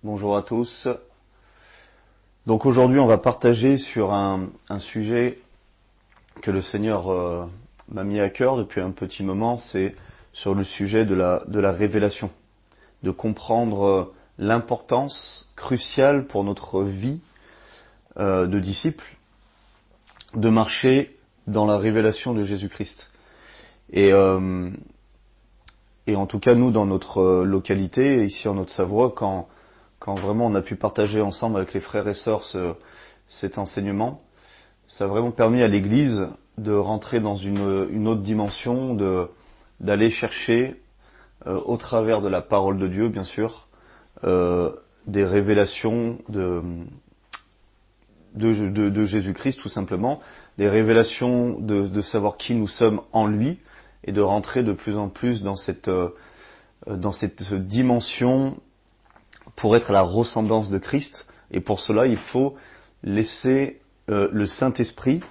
Bonjour à tous. Donc aujourd'hui on va partager sur un sujet que le Seigneur m'a mis à cœur depuis un petit moment, c'est sur le sujet de la révélation, de comprendre l'importance cruciale pour notre vie de disciples, de marcher dans la révélation de Jésus-Christ. Et en tout cas nous dans notre localité, ici en Haute-Savoie, quand vraiment on a pu partager ensemble avec les frères et sœurs cet enseignement, ça a vraiment permis à l'Église de rentrer dans une autre dimension, d'aller chercher, au travers de la parole de Dieu, bien sûr, des révélations de Jésus-Christ, tout simplement, des révélations de savoir qui nous sommes en lui, et de rentrer de plus en plus dans cette dimension pour être à la ressemblance de Christ. Et pour cela, il faut laisser le Saint-Esprit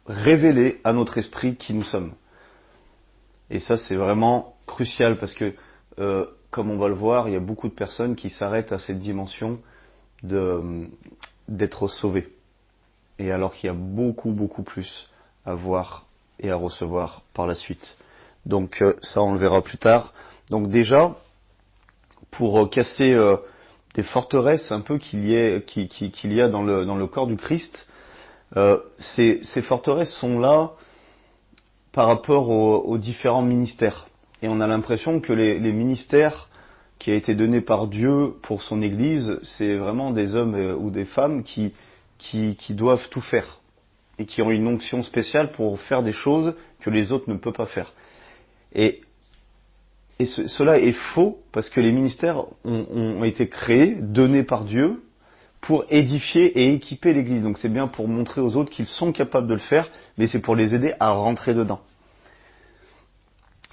révéler à notre esprit qui nous sommes. Et ça, c'est vraiment crucial parce que, comme on va le voir, il y a beaucoup de personnes qui s'arrêtent à cette dimension d'être sauvées. Et alors qu'il y a beaucoup, beaucoup plus à voir et à recevoir par la suite. Donc ça, on le verra plus tard. Donc déjà, pour casser des forteresses un peu qu'il y a dans le corps du Christ, ces forteresses sont là par rapport aux différents ministères. Et on a l'impression que les ministères qui a été donnés par Dieu pour son Église, c'est vraiment des hommes ou des femmes qui doivent tout faire et qui ont une onction spéciale pour faire des choses que les autres ne peuvent pas faire. Et cela est faux parce que les ministères ont été créés, donnés par Dieu pour édifier et équiper l'Église. Donc c'est bien pour montrer aux autres qu'ils sont capables de le faire, mais c'est pour les aider à rentrer dedans.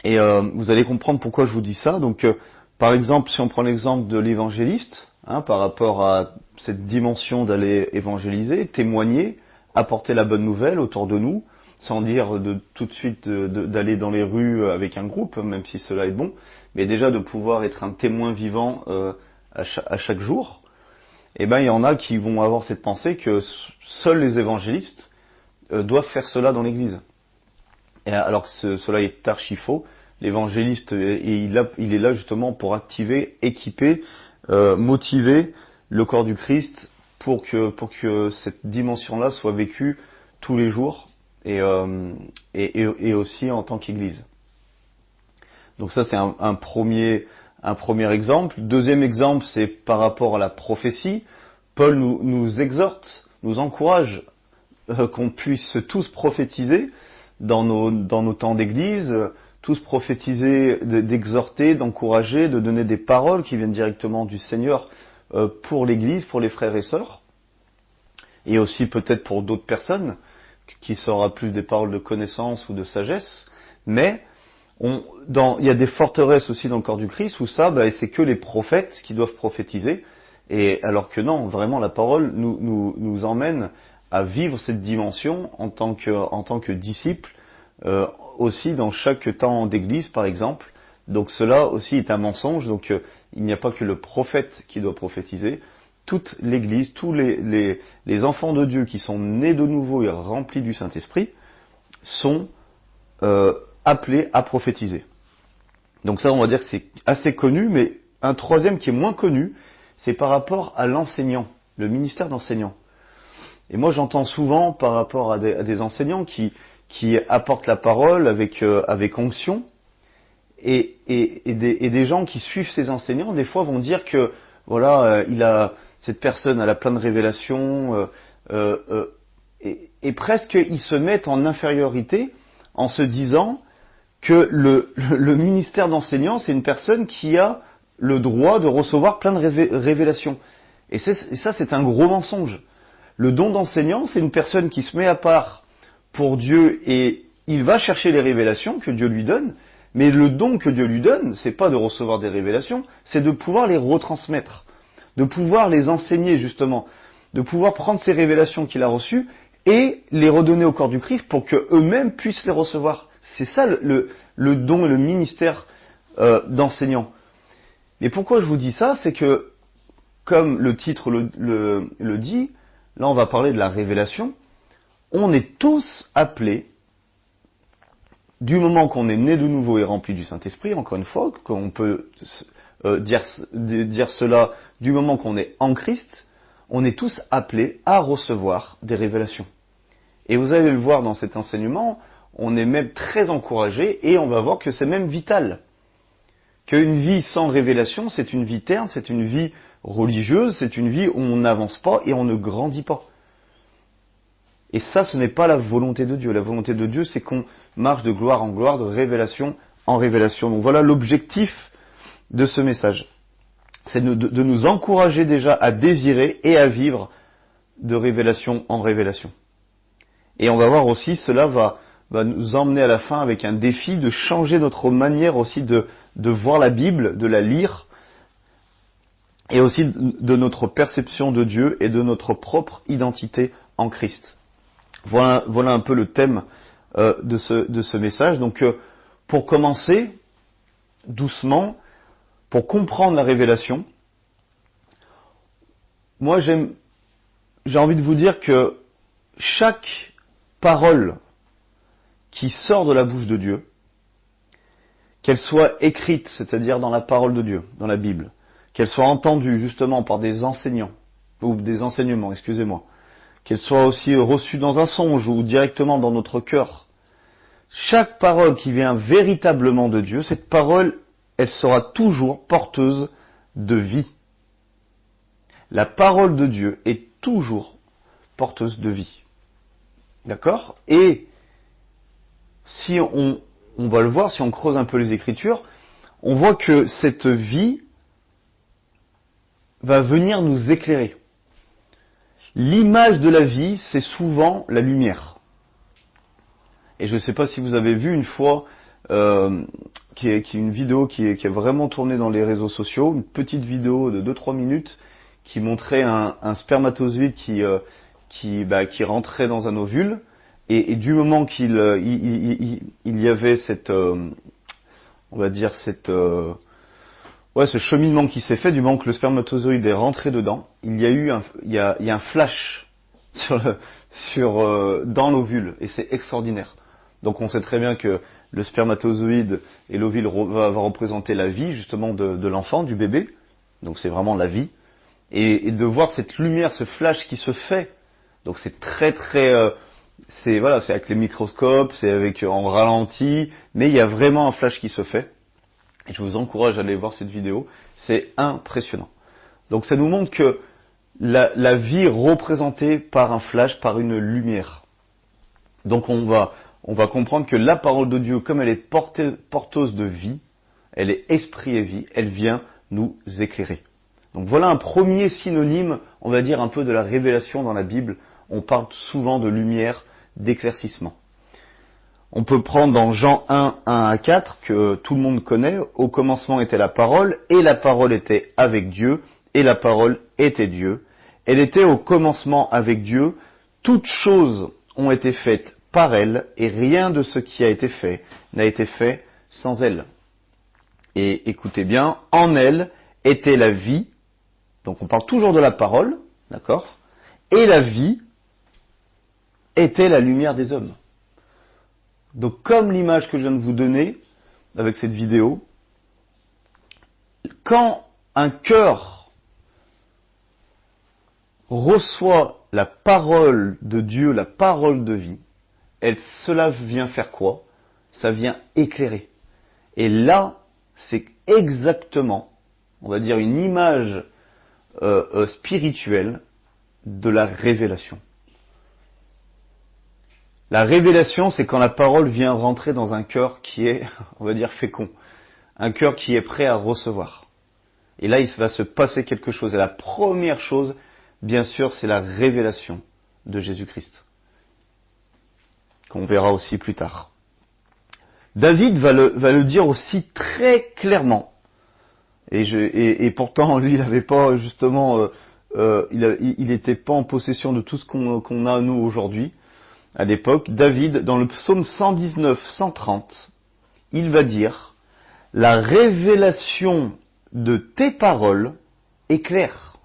Et vous allez comprendre pourquoi je vous dis ça. Donc par exemple, si on prend l'exemple de l'évangéliste, par rapport à cette dimension d'aller évangéliser, témoigner, apporter la bonne nouvelle autour de nous, sans dire tout de suite d'aller dans les rues avec un groupe, même si cela est bon, mais déjà de pouvoir être un témoin vivant à chaque jour. Et ben il y en a qui vont avoir cette pensée que seuls les évangélistes doivent faire cela dans l'Église. Et alors que cela est archi faux. L'évangéliste, il est là justement pour activer, équiper, motiver le corps du Christ pour que cette dimension-là soit vécue tous les jours et aussi en tant qu'Église. Donc ça c'est un premier exemple. Deuxième exemple, c'est par rapport à la prophétie. Paul nous exhorte, nous encourage qu'on puisse tous prophétiser dans nos temps d'église, tous prophétiser, d'exhorter, d'encourager, de donner des paroles qui viennent directement du Seigneur pour l'église, pour les frères et sœurs, et aussi peut-être pour d'autres personnes, qui sera plus des paroles de connaissance ou de sagesse, mais il y a des forteresses aussi dans le corps du Christ où ça, c'est que les prophètes qui doivent prophétiser, et alors que non, vraiment la parole nous emmène à vivre cette dimension en tant que disciples, aussi dans chaque temps d'église par exemple. Donc cela aussi est un mensonge, donc il n'y a pas que le prophète qui doit prophétiser, toute l'église, tous les enfants de Dieu qui sont nés de nouveau et remplis du Saint-Esprit sont appelés à prophétiser. Donc ça on va dire que c'est assez connu, mais un troisième qui est moins connu, c'est par rapport à l'enseignant, le ministère d'enseignant. Et moi j'entends souvent par rapport à des enseignants qui apportent la parole avec onction, et des gens qui suivent ces enseignants, des fois vont dire que voilà, cette personne elle a plein de révélations, et presque ils se mettent en infériorité en se disant que le ministère d'enseignant, c'est une personne qui a le droit de recevoir plein de révélations. Et ça, c'est un gros mensonge. Le don d'enseignant, c'est une personne qui se met à part pour Dieu et il va chercher les révélations que Dieu lui donne, mais le don que Dieu lui donne, c'est pas de recevoir des révélations, c'est de pouvoir les retransmettre, de pouvoir les enseigner justement, de pouvoir prendre ces révélations qu'il a reçues et les redonner au corps du Christ pour qu'eux-mêmes puissent les recevoir. C'est ça le don et le ministère d'enseignant. Mais pourquoi je vous dis ça? C'est que, comme le titre le dit, là on va parler de la révélation, on est tous appelés, du moment qu'on est né de nouveau et rempli du Saint-Esprit, encore une fois, qu'on peut dire cela, du moment qu'on est en Christ, on est tous appelés à recevoir des révélations. Et vous allez le voir dans cet enseignement, on est même très encouragé et on va voir que c'est même vital. Qu'une vie sans révélation, c'est une vie terne, c'est une vie religieuse, c'est une vie où on n'avance pas et on ne grandit pas. Et ça, ce n'est pas la volonté de Dieu. La volonté de Dieu, c'est qu'on marche de gloire en gloire, de révélation en révélation. Donc voilà l'objectif de ce message. C'est de nous encourager déjà à désirer et à vivre de révélation en révélation. Et on va voir aussi, cela va nous emmener à la fin avec un défi de changer notre manière aussi de voir la Bible, de la lire, et aussi de notre perception de Dieu et de notre propre identité en Christ. Voilà un peu le thème de ce message. Donc, pour commencer, doucement, pour comprendre la révélation, moi j'ai envie de vous dire que chaque parole qui sort de la bouche de Dieu, qu'elle soit écrite, c'est-à-dire dans la parole de Dieu, dans la Bible, qu'elle soit entendue justement par des enseignants, ou des enseignements, excusez-moi, qu'elle soit aussi reçue dans un songe ou directement dans notre cœur. Chaque parole qui vient véritablement de Dieu, cette parole, elle sera toujours porteuse de vie. La parole de Dieu est toujours porteuse de vie. D'accord? Et si on va le voir, si on creuse un peu les Écritures, on voit que cette vie va venir nous éclairer. L'image de la vie, c'est souvent la lumière. Et je ne sais pas si vous avez vu une fois qui est une vidéo qui est vraiment tournée dans les réseaux sociaux, une petite vidéo de 2-3 minutes qui montrait un spermatozoïde qui rentrait dans un ovule, et du moment qu'il y avait cette, on va dire ce cheminement qui s'est fait, du moment que le spermatozoïde est rentré dedans, il y a un flash dans l'ovule, et c'est extraordinaire. Donc on sait très bien que le spermatozoïde et l'ovule va représenter la vie justement de l'enfant, du bébé. Donc c'est vraiment la vie. Et de voir cette lumière, ce flash qui se fait. Donc c'est très c'est avec les microscopes, c'est en ralenti, mais il y a vraiment un flash qui se fait. Et je vous encourage à aller voir cette vidéo. C'est impressionnant. Donc ça nous montre que la vie représentée par un flash, par une lumière. Donc on va comprendre que la parole de Dieu, comme elle est porteuse de vie, elle est esprit et vie, elle vient nous éclairer. Donc voilà un premier synonyme, on va dire un peu de la révélation dans la Bible. On parle souvent de lumière, d'éclaircissement. On peut prendre dans Jean 1, 1 à 4, que tout le monde connaît. Au commencement était la parole, et la parole était avec Dieu, et la parole était Dieu. Elle était au commencement avec Dieu. Toutes choses ont été faites par elle, et rien de ce qui a été fait n'a été fait sans elle. Et écoutez bien, en elle était la vie. Donc on parle toujours de la parole, d'accord? Et la vie était la lumière des hommes. Donc comme l'image que je viens de vous donner avec cette vidéo, quand un cœur reçoit la parole de Dieu, la parole de vie, cela vient faire quoi? Ça vient éclairer. Et là, c'est exactement, on va dire, une image spirituelle de la révélation. La révélation, c'est quand la parole vient rentrer dans un cœur qui est, on va dire, fécond. Un cœur qui est prêt à recevoir. Et là, il va se passer quelque chose. Et la première chose, bien sûr, c'est la révélation de Jésus-Christ. Qu'on verra aussi plus tard. David va le dire aussi très clairement. Et pourtant, lui, il n'avait pas, justement, il n'était pas en possession de tout ce qu'on a nous aujourd'hui. À l'époque, David, dans le psaume 119, 130, il va dire « La révélation de tes paroles est claire.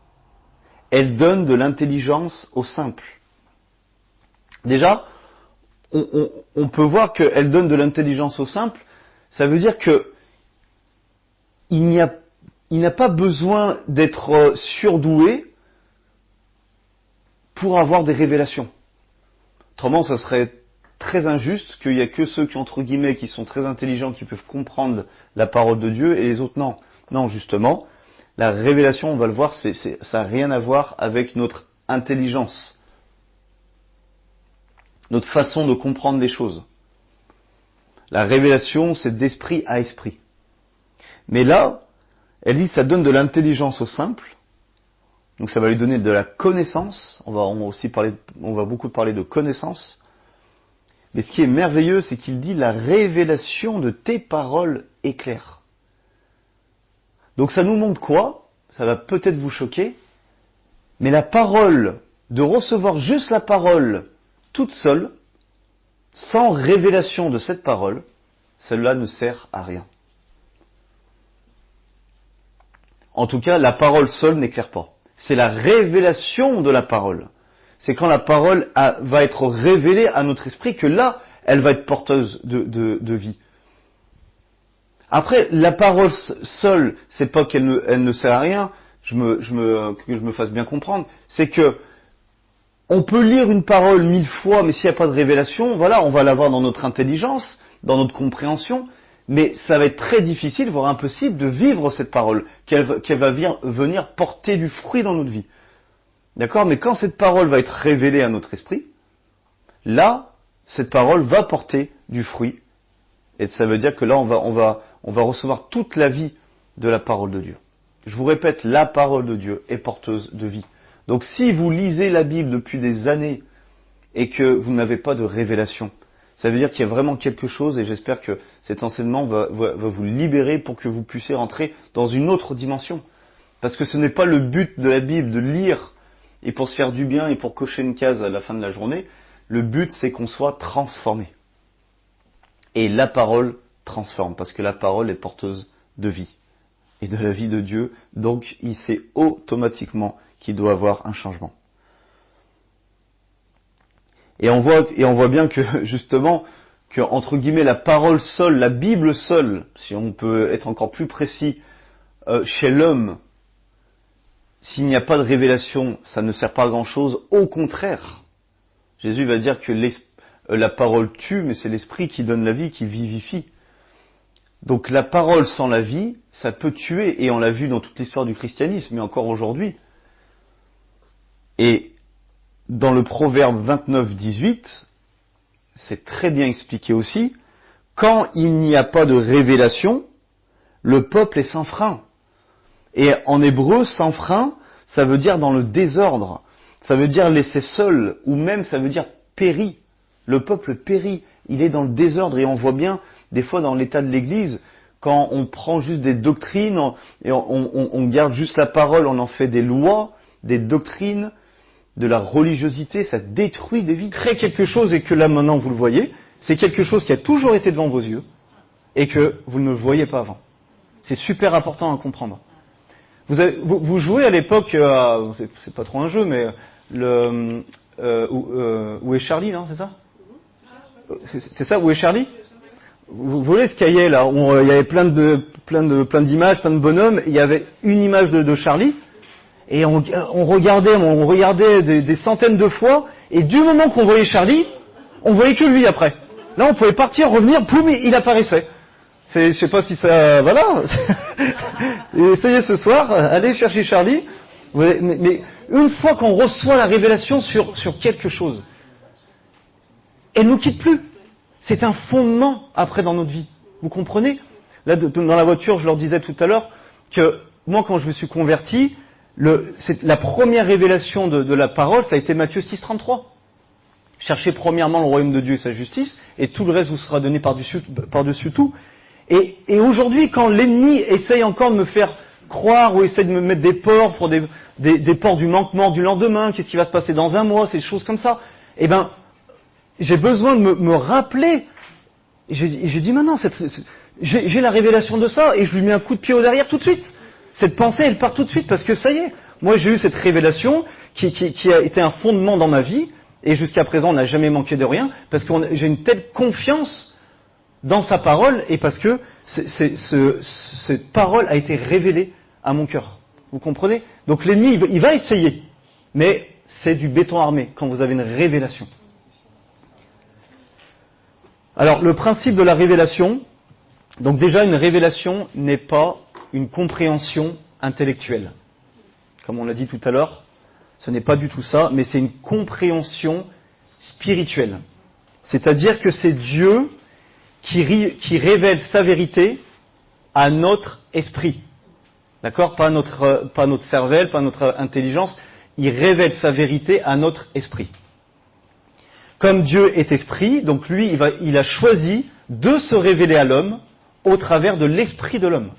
Elle donne de l'intelligence au simple. Déjà, on peut voir qu'elle donne de l'intelligence au simple. Ça veut dire que il n'a pas besoin d'être surdoué pour avoir des révélations. Autrement, ça serait très injuste qu'il n'y a que ceux qui, entre guillemets, qui sont très intelligents, qui peuvent comprendre la parole de Dieu, et les autres non. Non, justement, la révélation, on va le voir, ça n'a rien à voir avec notre intelligence, notre façon de comprendre les choses. La révélation, c'est d'esprit à esprit. Mais là, elle dit, ça donne de l'intelligence au simple, donc ça va lui donner de la connaissance. On va beaucoup parler de connaissance. Mais ce qui est merveilleux, c'est qu'il dit la révélation de tes paroles est claire. Donc ça nous montre quoi? Ça va peut-être vous choquer, mais la parole, de recevoir juste la parole toute seule, sans révélation de cette parole, celle-là ne sert à rien. En tout cas, la parole seule n'éclaire pas. C'est la révélation de la parole. C'est quand la parole va être révélée à notre esprit que là, elle va être porteuse de vie. Après, la parole seule, c'est pas qu'elle ne sert à rien, que je me fasse bien comprendre, c'est que on peut lire une parole 1000 fois, mais s'il n'y a pas de révélation, voilà, on va l'avoir dans notre intelligence, dans notre compréhension, mais ça va être très difficile, voire impossible, de vivre cette parole, qu'elle va venir porter du fruit dans notre vie. D'accord? Mais quand cette parole va être révélée à notre esprit, là, cette parole va porter du fruit. Et ça veut dire que là, on va recevoir toute la vie de la parole de Dieu. Je vous répète, la parole de Dieu est porteuse de vie. Donc si vous lisez la Bible depuis des années et que vous n'avez pas de révélation, ça veut dire qu'il y a vraiment quelque chose, et j'espère que cet enseignement va vous libérer pour que vous puissiez rentrer dans une autre dimension. Parce que ce n'est pas le but de la Bible de lire et pour se faire du bien et pour cocher une case à la fin de la journée. Le but, c'est qu'on soit transformé. Et la parole transforme, parce que la parole est porteuse de vie et de la vie de Dieu, donc il sait automatiquement qu'il doit avoir un changement. Et on voit bien que, justement, que, entre guillemets, la parole seule, la Bible seule, si on peut être encore plus précis, chez l'homme, s'il n'y a pas de révélation, ça ne sert pas à grand chose. Au contraire, Jésus va dire que la parole tue, mais c'est l'esprit qui donne la vie, qui vivifie. Donc la parole sans la vie, ça peut tuer, et on l'a vu dans toute l'histoire du christianisme, mais encore aujourd'hui. Et dans le Proverbe 29-18, c'est très bien expliqué aussi, quand il n'y a pas de révélation, le peuple est sans frein. Et en hébreu, sans frein, ça veut dire dans le désordre, ça veut dire laissé seul, ou même ça veut dire péri. Le peuple périt, il est dans le désordre, et on voit bien, des fois dans l'état de l'Église, quand on prend juste des doctrines, et on garde juste la parole, on en fait des lois, des doctrines, de la religiosité, ça détruit des vies. Crée quelque chose, et que là maintenant vous le voyez, c'est quelque chose qui a toujours été devant vos yeux, et que vous ne le voyez pas avant. C'est super important à comprendre. Vous jouez à l'époque, c'est pas trop un jeu, mais où est Charlie, non, c'est ça? C'est ça, où est Charlie? Vous voyez ce cahier là, où il y avait plein d'images, plein de bonhommes, il y avait une image de Charlie, et on regardait des centaines de fois, et du moment qu'on voyait Charlie, on voyait que lui après. Là, on pouvait partir, revenir, poum, il apparaissait. Je sais pas si ça, voilà. Essayez ce soir, allez chercher Charlie. Mais une fois qu'on reçoit la révélation sur quelque chose, elle nous quitte plus. C'est un fondement après dans notre vie. Vous comprenez? Là, dans la voiture, je leur disais tout à l'heure que moi, quand je me suis converti, la première révélation de la parole, ça a été Matthieu 6,33. Cherchez premièrement le royaume de Dieu et sa justice, et tout le reste vous sera donné par-dessus tout. Et aujourd'hui, quand l'ennemi essaye encore de me faire croire ou essaye de me mettre des ports pour des ports du manquement du lendemain, qu'est-ce qui va se passer dans un mois, ces choses comme ça, eh ben, j'ai besoin de me rappeler. Et j'ai dit, maintenant, j'ai la révélation de ça, et je lui mets un coup de pied au derrière tout de suite. cette pensée, elle part tout de suite parce que ça y est, moi j'ai eu cette révélation qui a été un fondement dans ma vie, et jusqu'à présent on n'a jamais manqué de rien, parce que j'ai une telle confiance dans sa parole, et parce que cette parole a été révélée à mon cœur. Vous comprenez? Donc l'ennemi, il va essayer, mais c'est du béton armé quand vous avez une révélation. Alors le principe de la révélation, donc déjà une révélation n'est pas une compréhension intellectuelle. Comme on l'a dit tout à l'heure, ce n'est pas du tout ça, mais c'est une compréhension spirituelle. C'est-à-dire que c'est Dieu qui révèle sa vérité à notre esprit. D'accord? Pas notre cervelle, pas notre intelligence. Il révèle sa vérité à notre esprit. Comme Dieu est esprit, donc lui, il a choisi de se révéler à l'homme au travers de l'esprit de l'homme.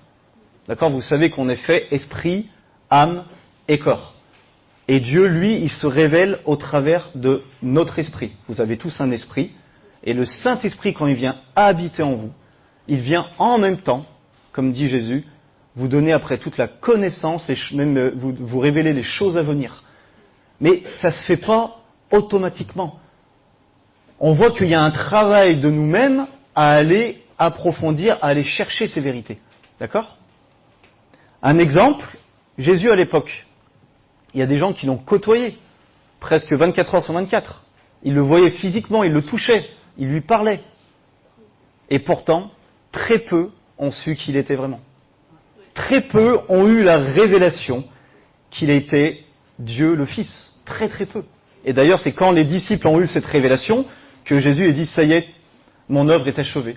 D'accord? Vous savez qu'on est fait esprit, âme et corps. Et Dieu, lui, il se révèle au travers de notre esprit. Vous avez tous un esprit. Et le Saint-Esprit, quand il vient habiter en vous, il vient en même temps, comme dit Jésus, vous donner après toute la connaissance, même vous révéler les choses à venir. Mais ça ne se fait pas automatiquement. On voit qu'il y a un travail de nous-mêmes à aller approfondir, à aller chercher ces vérités. D'accord? Un exemple, Jésus à l'époque. Il y a des gens qui l'ont côtoyé, presque 24 heures sur 24. Ils le voyaient physiquement, ils le touchaient, ils lui parlaient. Et pourtant, très peu ont su qui il était vraiment. Très peu ont eu la révélation qu'il était Dieu le Fils. Très très peu. Et d'ailleurs, c'est quand les disciples ont eu cette révélation que Jésus a dit, ça y est, mon œuvre est achevée.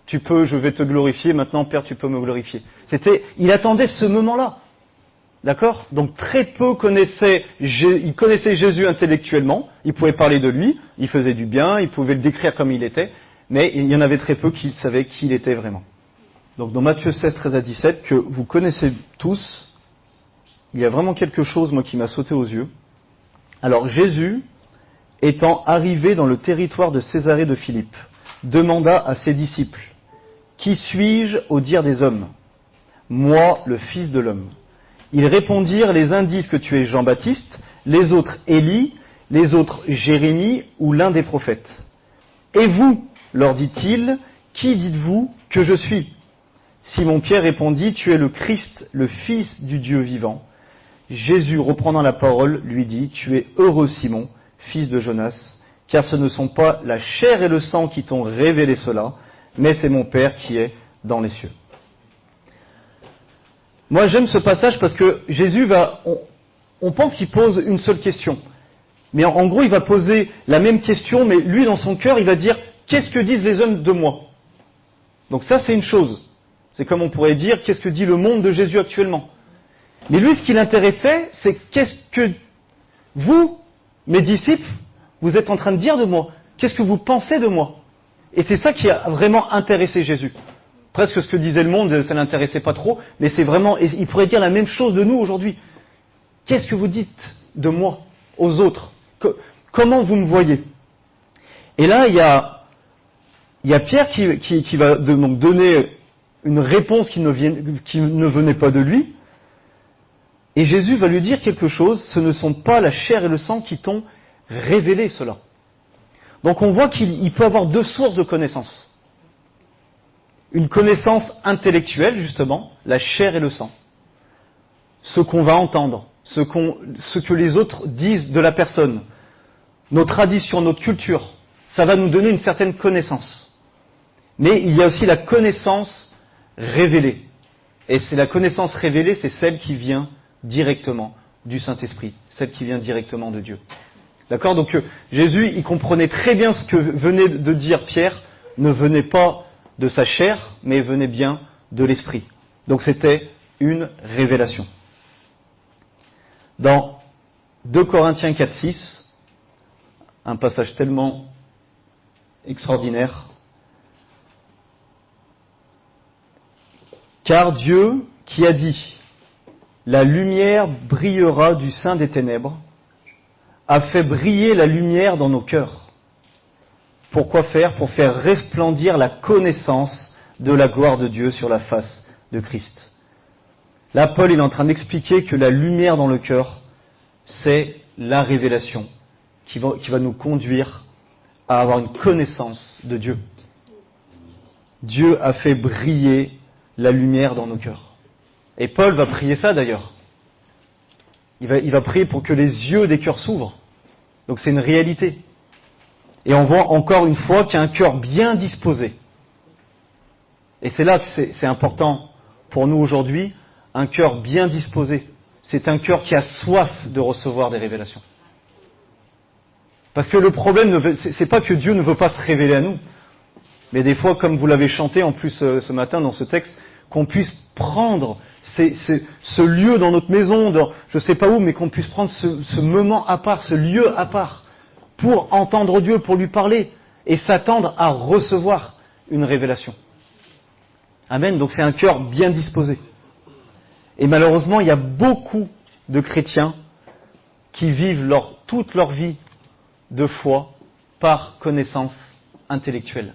Je vais te glorifier, maintenant Père, tu peux me glorifier. Il attendait ce moment-là. D'accord? Donc très peu connaissaient Jésus intellectuellement, ils pouvaient parler de lui, il faisait du bien, ils pouvaient le décrire comme il était, mais il y en avait très peu qui savaient qui il était vraiment. Donc dans Matthieu 16, 13 à 17, que vous connaissez tous, il y a vraiment quelque chose, moi, qui m'a sauté aux yeux. Alors Jésus, étant arrivé dans le territoire de Césarée de Philippe, demanda à ses disciples, « Qui suis-je au dire des hommes? Moi, le Fils de l'homme. » Ils répondirent, les uns disent que tu es Jean-Baptiste, les autres Élie, les autres Jérémie ou l'un des prophètes. Et vous, leur dit-il, qui dites-vous que je suis? Simon-Pierre répondit, tu es le Christ, le Fils du Dieu vivant. Jésus, reprenant la parole, lui dit, tu es heureux Simon, fils de Jonas, car ce ne sont pas la chair et le sang qui t'ont révélé cela, mais c'est mon Père qui est dans les cieux. Moi, j'aime ce passage parce que Jésus on pense qu'il pose une seule question. Mais en gros, il va poser la même question, mais lui, dans son cœur, il va dire, qu'est-ce que disent les hommes de moi? Donc ça, c'est une chose. C'est comme on pourrait dire, qu'est-ce que dit le monde de Jésus actuellement? Mais lui, ce qui l'intéressait, c'est qu'est-ce que vous, mes disciples, vous êtes en train de dire de moi? Qu'est-ce que vous pensez de moi? Et c'est ça qui a vraiment intéressé Jésus. Presque ce que disait le monde, ça l'intéressait pas trop, mais c'est vraiment, et il pourrait dire la même chose de nous aujourd'hui. Qu'est-ce que vous dites de moi aux autres? Comment vous me voyez? Et là, il y a Pierre qui va donc donner une réponse qui ne venait pas de lui, et Jésus va lui dire quelque chose, ce ne sont pas la chair et le sang qui t'ont révélé cela. Donc on voit qu'il peut avoir deux sources de connaissances. Une connaissance intellectuelle, justement, la chair et le sang. Ce qu'on va entendre, ce que les autres disent de la personne, nos traditions, notre culture, ça va nous donner une certaine connaissance. Mais il y a aussi la connaissance révélée. Et c'est la connaissance révélée, c'est celle qui vient directement du Saint-Esprit, celle qui vient directement de Dieu. D'accord? Donc Jésus, il comprenait très bien ce que venait de dire Pierre, ne venait pas de sa chair, mais venait bien de l'esprit. Donc c'était une révélation. Dans 2 Corinthiens 4, 6, un passage tellement extraordinaire, car Dieu qui a dit « La lumière brillera du sein des ténèbres » a fait briller la lumière dans nos cœurs. Pourquoi faire? Pour faire resplendir la connaissance de la gloire de Dieu sur la face de Christ. Là, Paul il est en train d'expliquer que la lumière dans le cœur, c'est la révélation qui va nous conduire à avoir une connaissance de Dieu. Dieu a fait briller la lumière dans nos cœurs. Et Paul va prier ça d'ailleurs. Il va prier pour que les yeux des cœurs s'ouvrent. Donc c'est une réalité. Et on voit encore une fois qu'il y a un cœur bien disposé. Et c'est là que c'est important pour nous aujourd'hui, un cœur bien disposé. C'est un cœur qui a soif de recevoir des révélations. Parce que le problème, c'est pas que Dieu ne veut pas se révéler à nous, mais des fois, comme vous l'avez chanté en plus ce matin dans ce texte, qu'on puisse prendre ce lieu dans notre maison, je ne sais pas où, mais qu'on puisse prendre ce moment à part, ce lieu à part, pour entendre Dieu, pour lui parler, et s'attendre à recevoir une révélation. Amen. Donc c'est un cœur bien disposé. Et malheureusement, il y a beaucoup de chrétiens qui vivent toute leur vie de foi par connaissance intellectuelle.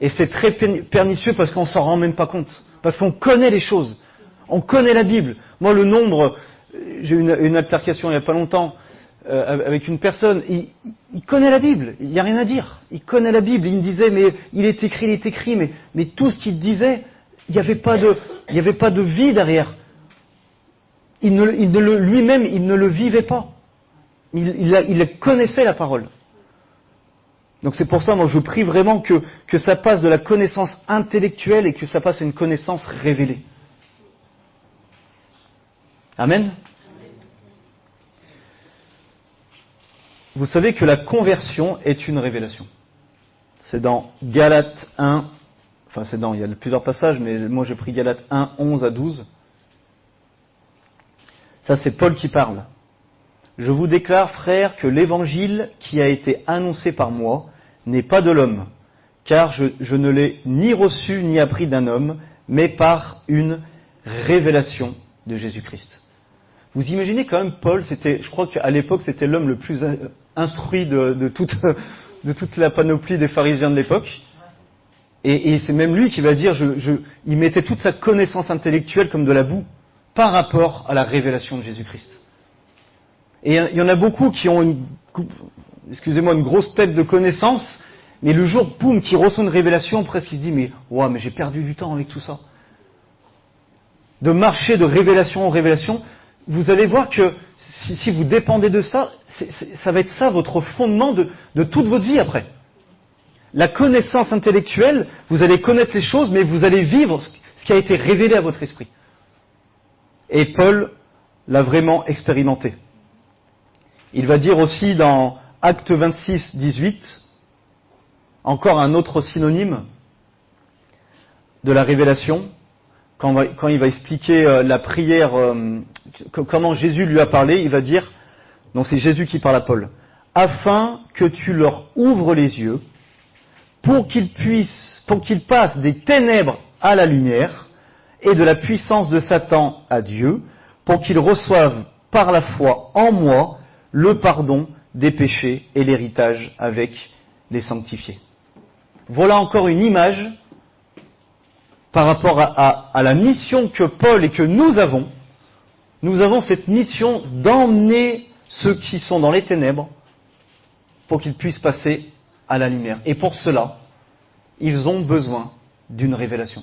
Et c'est très pernicieux parce qu'on ne s'en rend même pas compte. Parce qu'on connaît les choses. On connaît la Bible. Moi, le nombre... J'ai eu une altercation il n'y a pas longtemps avec une personne. Il connaît la Bible. Il n'y a rien à dire. Il connaît la Bible. Il me disait, mais il est écrit. Mais tout ce qu'il disait, il n'y avait pas de vie derrière. Lui-même, il ne le vivait pas. Il connaissait la parole. Donc c'est pour ça, moi, je prie vraiment que ça passe de la connaissance intellectuelle et que ça passe à une connaissance révélée. Amen. Vous savez que la conversion est une révélation. C'est dans Galates 1, il y a plusieurs passages, mais moi j'ai pris Galates 1, 11 à 12. Ça c'est Paul qui parle. Je vous déclare, frères, que l'évangile qui a été annoncé par moi n'est pas de l'homme, car je ne l'ai ni reçu ni appris d'un homme, mais par une révélation de Jésus-Christ. Vous imaginez quand même Paul, je crois qu'à l'époque c'était l'homme le plus instruit de toute la panoplie des pharisiens de l'époque, et c'est même lui qui va dire, il mettait toute sa connaissance intellectuelle comme de la boue par rapport à la révélation de Jésus-Christ. Et il y en a beaucoup qui ont une grosse tête de connaissance, mais le jour, boum, qui reçoit une révélation, presque il se dit, mais j'ai perdu du temps avec tout ça. De marcher de révélation en révélation, vous allez voir que si vous dépendez de ça, ça va être ça votre fondement de toute votre vie après. La connaissance intellectuelle, vous allez connaître les choses, mais vous allez vivre ce qui a été révélé à votre esprit. Et Paul l'a vraiment expérimenté. Il va dire aussi dans Acte 26, 18, encore un autre synonyme de la révélation, quand il va expliquer la prière, comment Jésus lui a parlé, il va dire, donc c'est Jésus qui parle à Paul, afin que tu leur ouvres les yeux, pour qu'ils passent des ténèbres à la lumière, et de la puissance de Satan à Dieu, pour qu'ils reçoivent par la foi en moi le pardon des péchés et l'héritage avec les sanctifiés. Voilà encore une image par rapport à la mission que Paul et que nous avons. Nous avons cette mission d'emmener ceux qui sont dans les ténèbres pour qu'ils puissent passer à la lumière. Et pour cela, ils ont besoin d'une révélation.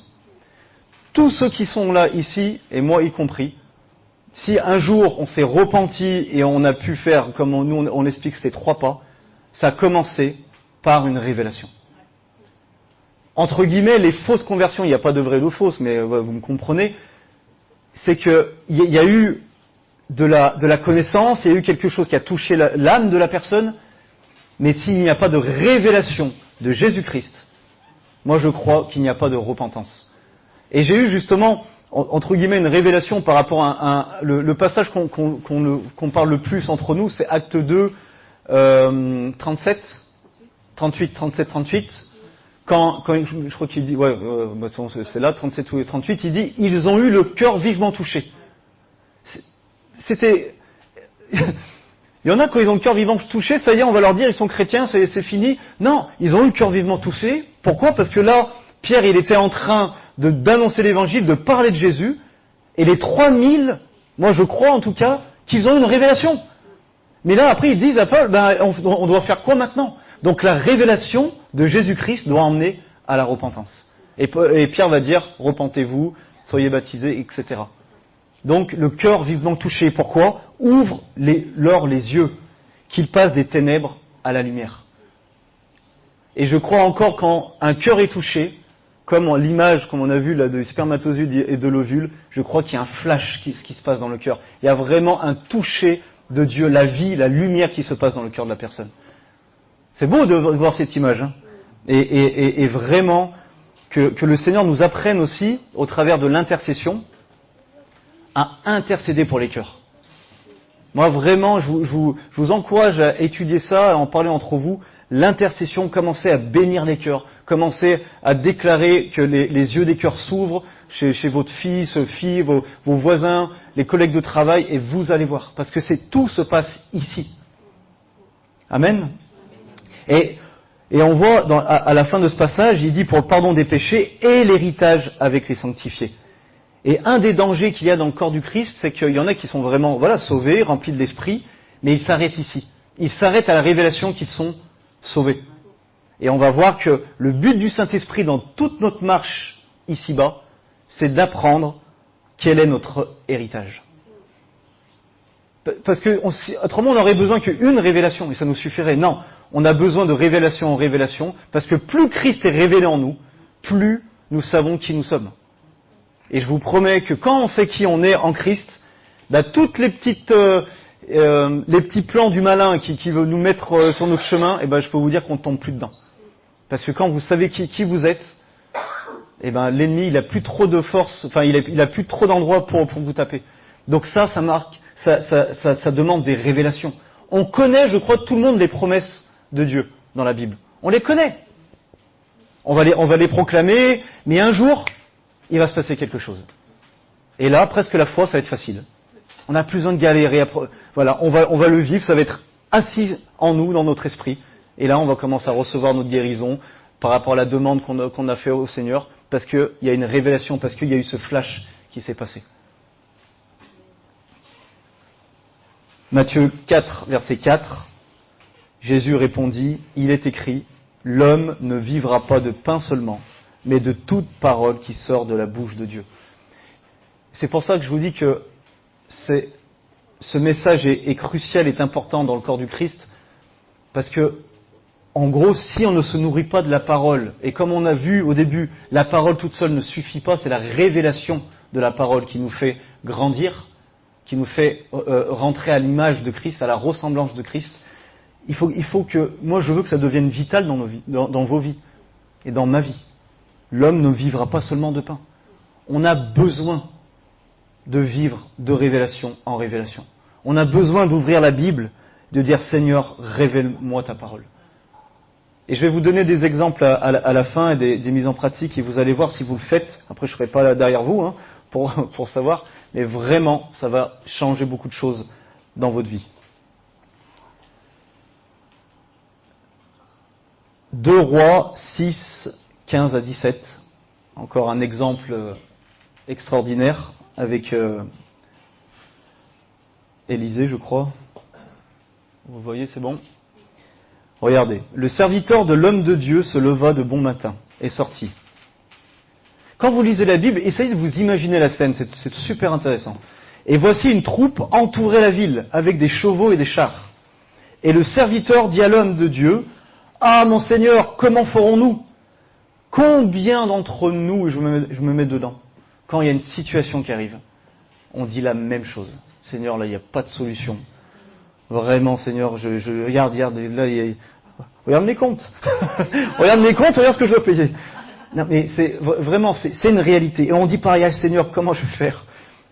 Tous ceux qui sont là ici, et moi y compris, si un jour on s'est repenti et on a pu faire, comme nous on explique ces 3 pas, ça a commencé par une révélation. Entre guillemets, les fausses conversions, il n'y a pas de vraies ou de fausses, mais vous me comprenez, c'est qu'il y a eu de la connaissance, il y a eu quelque chose qui a touché l'âme de la personne, mais s'il n'y a pas de révélation de Jésus-Christ, moi je crois qu'il n'y a pas de repentance. Et j'ai eu justement, entre guillemets, une révélation par rapport à le passage qu'on parle le plus entre nous, c'est Acte 2, 37, 38, quand je crois qu'il dit, c'est là, 37 ou 38, il dit, ils ont eu le cœur vivement touché. C'était... Il y en a, quand ils ont le cœur vivement touché, ça y est, on va leur dire, ils sont chrétiens, c'est fini. Non, ils ont eu le cœur vivement touché. Pourquoi ? Parce que là, Pierre, il était en train d'annoncer l'évangile, de parler de Jésus, Et les 3000, moi je crois en tout cas, qu'ils ont une révélation. Mais là, après, ils disent à Paul, on doit faire quoi maintenant? Donc la révélation de Jésus-Christ doit emmener à la repentance. Et Pierre va dire, repentez-vous, soyez baptisés, etc. Donc le cœur vivement touché. Pourquoi? Ouvre-leur les yeux, qu'ils passent des ténèbres à la lumière. Et je crois encore quand un cœur est touché, comme l'image, comme on a vu là, du spermatozoïde et de l'ovule, je crois qu'il y a un flash qui se passe dans le cœur. Il y a vraiment un toucher de Dieu, la vie, la lumière qui se passe dans le cœur de la personne. C'est beau de voir cette image. Hein. Et vraiment, que le Seigneur nous apprenne aussi, au travers de l'intercession, à intercéder pour les cœurs. Moi, vraiment, je vous encourage à étudier ça, à en parler entre vous. L'intercession, commencez à bénir les cœurs, commencez à déclarer que les yeux des cœurs s'ouvrent chez votre fils, fille, vos voisins, les collègues de travail, et vous allez voir. Parce que tout se passe ici. Amen. Et on voit à la fin de ce passage, il dit pour le pardon des péchés et l'héritage avec les sanctifiés. Et un des dangers qu'il y a dans le corps du Christ, c'est qu'il y en a qui sont vraiment sauvés, remplis de l'esprit, mais ils s'arrêtent ici. Ils s'arrêtent à la révélation qu'ils sont sauvés. Et on va voir que le but du Saint-Esprit dans toute notre marche ici-bas, c'est d'apprendre quel est notre héritage. Parce que autrement on aurait besoin qu'une révélation, et ça nous suffirait. Non, on a besoin de révélation en révélation, parce que plus Christ est révélé en nous, plus nous savons qui nous sommes. Et je vous promets que quand on sait qui on est en Christ, toutes les petits plans du malin qui veut nous mettre sur notre chemin, je peux vous dire qu'on ne tombe plus dedans. Parce que quand vous savez qui vous êtes, l'ennemi il a plus trop de force, il a plus trop d'endroits pour vous taper. Donc ça marque, ça demande des révélations. On connaît, je crois, tout le monde les promesses de Dieu dans la Bible. On les connaît. On va les proclamer, mais un jour, il va se passer quelque chose. Et là, presque la foi, ça va être facile. On n'a plus besoin de galérer. Voilà, on va le vivre, ça va être assis en nous, dans notre esprit. Et là, on va commencer à recevoir notre guérison par rapport à la demande qu'on a fait au Seigneur, parce qu'il y a une révélation, parce qu'il y a eu ce flash qui s'est passé. Matthieu 4, verset 4, Jésus répondit, « Il est écrit, l'homme ne vivra pas de pain seulement, mais de toute parole qui sort de la bouche de Dieu. » C'est pour ça que je vous dis que ce message est crucial, est important dans le corps du Christ, parce que, en gros, si on ne se nourrit pas de la parole, et comme on a vu au début, la parole toute seule ne suffit pas, c'est la révélation de la parole qui nous fait grandir, qui nous fait rentrer à l'image de Christ, à la ressemblance de Christ. Il faut que, moi je veux que ça devienne vital dans nos vies, dans vos vies, et dans ma vie. L'homme ne vivra pas seulement de pain. On a besoin de vivre de révélation en révélation. On a besoin d'ouvrir la Bible, de dire Seigneur, révèle-moi ta parole. Et je vais vous donner des exemples à la fin et des mises en pratique, et vous allez voir si vous le faites. Après je ne serai pas là derrière vous pour savoir, mais vraiment ça va changer beaucoup de choses dans votre vie. 2 Rois 6, 15 à 17. Encore un exemple extraordinaire avec Élisée, je crois. Vous voyez, c'est bon? Regardez. Le serviteur de l'homme de Dieu se leva de bon matin et sortit. Quand vous lisez la Bible, essayez de vous imaginer la scène, c'est super intéressant. Et voici une troupe entourait la ville avec des chevaux et des chars. Et le serviteur dit à l'homme de Dieu, « Ah, mon Seigneur, comment ferons-nous? Combien d'entre nous, et je me mets dedans, quand il y a une situation qui arrive, on dit la même chose. Seigneur, là, il n'y a pas de solution. Vraiment, Seigneur, je regarde, là, regarde mes comptes. Regarde mes comptes, regarde ce que je dois payer. » Non, mais vraiment, c'est une réalité. Et on dit pareil, ah, Seigneur, comment je vais faire?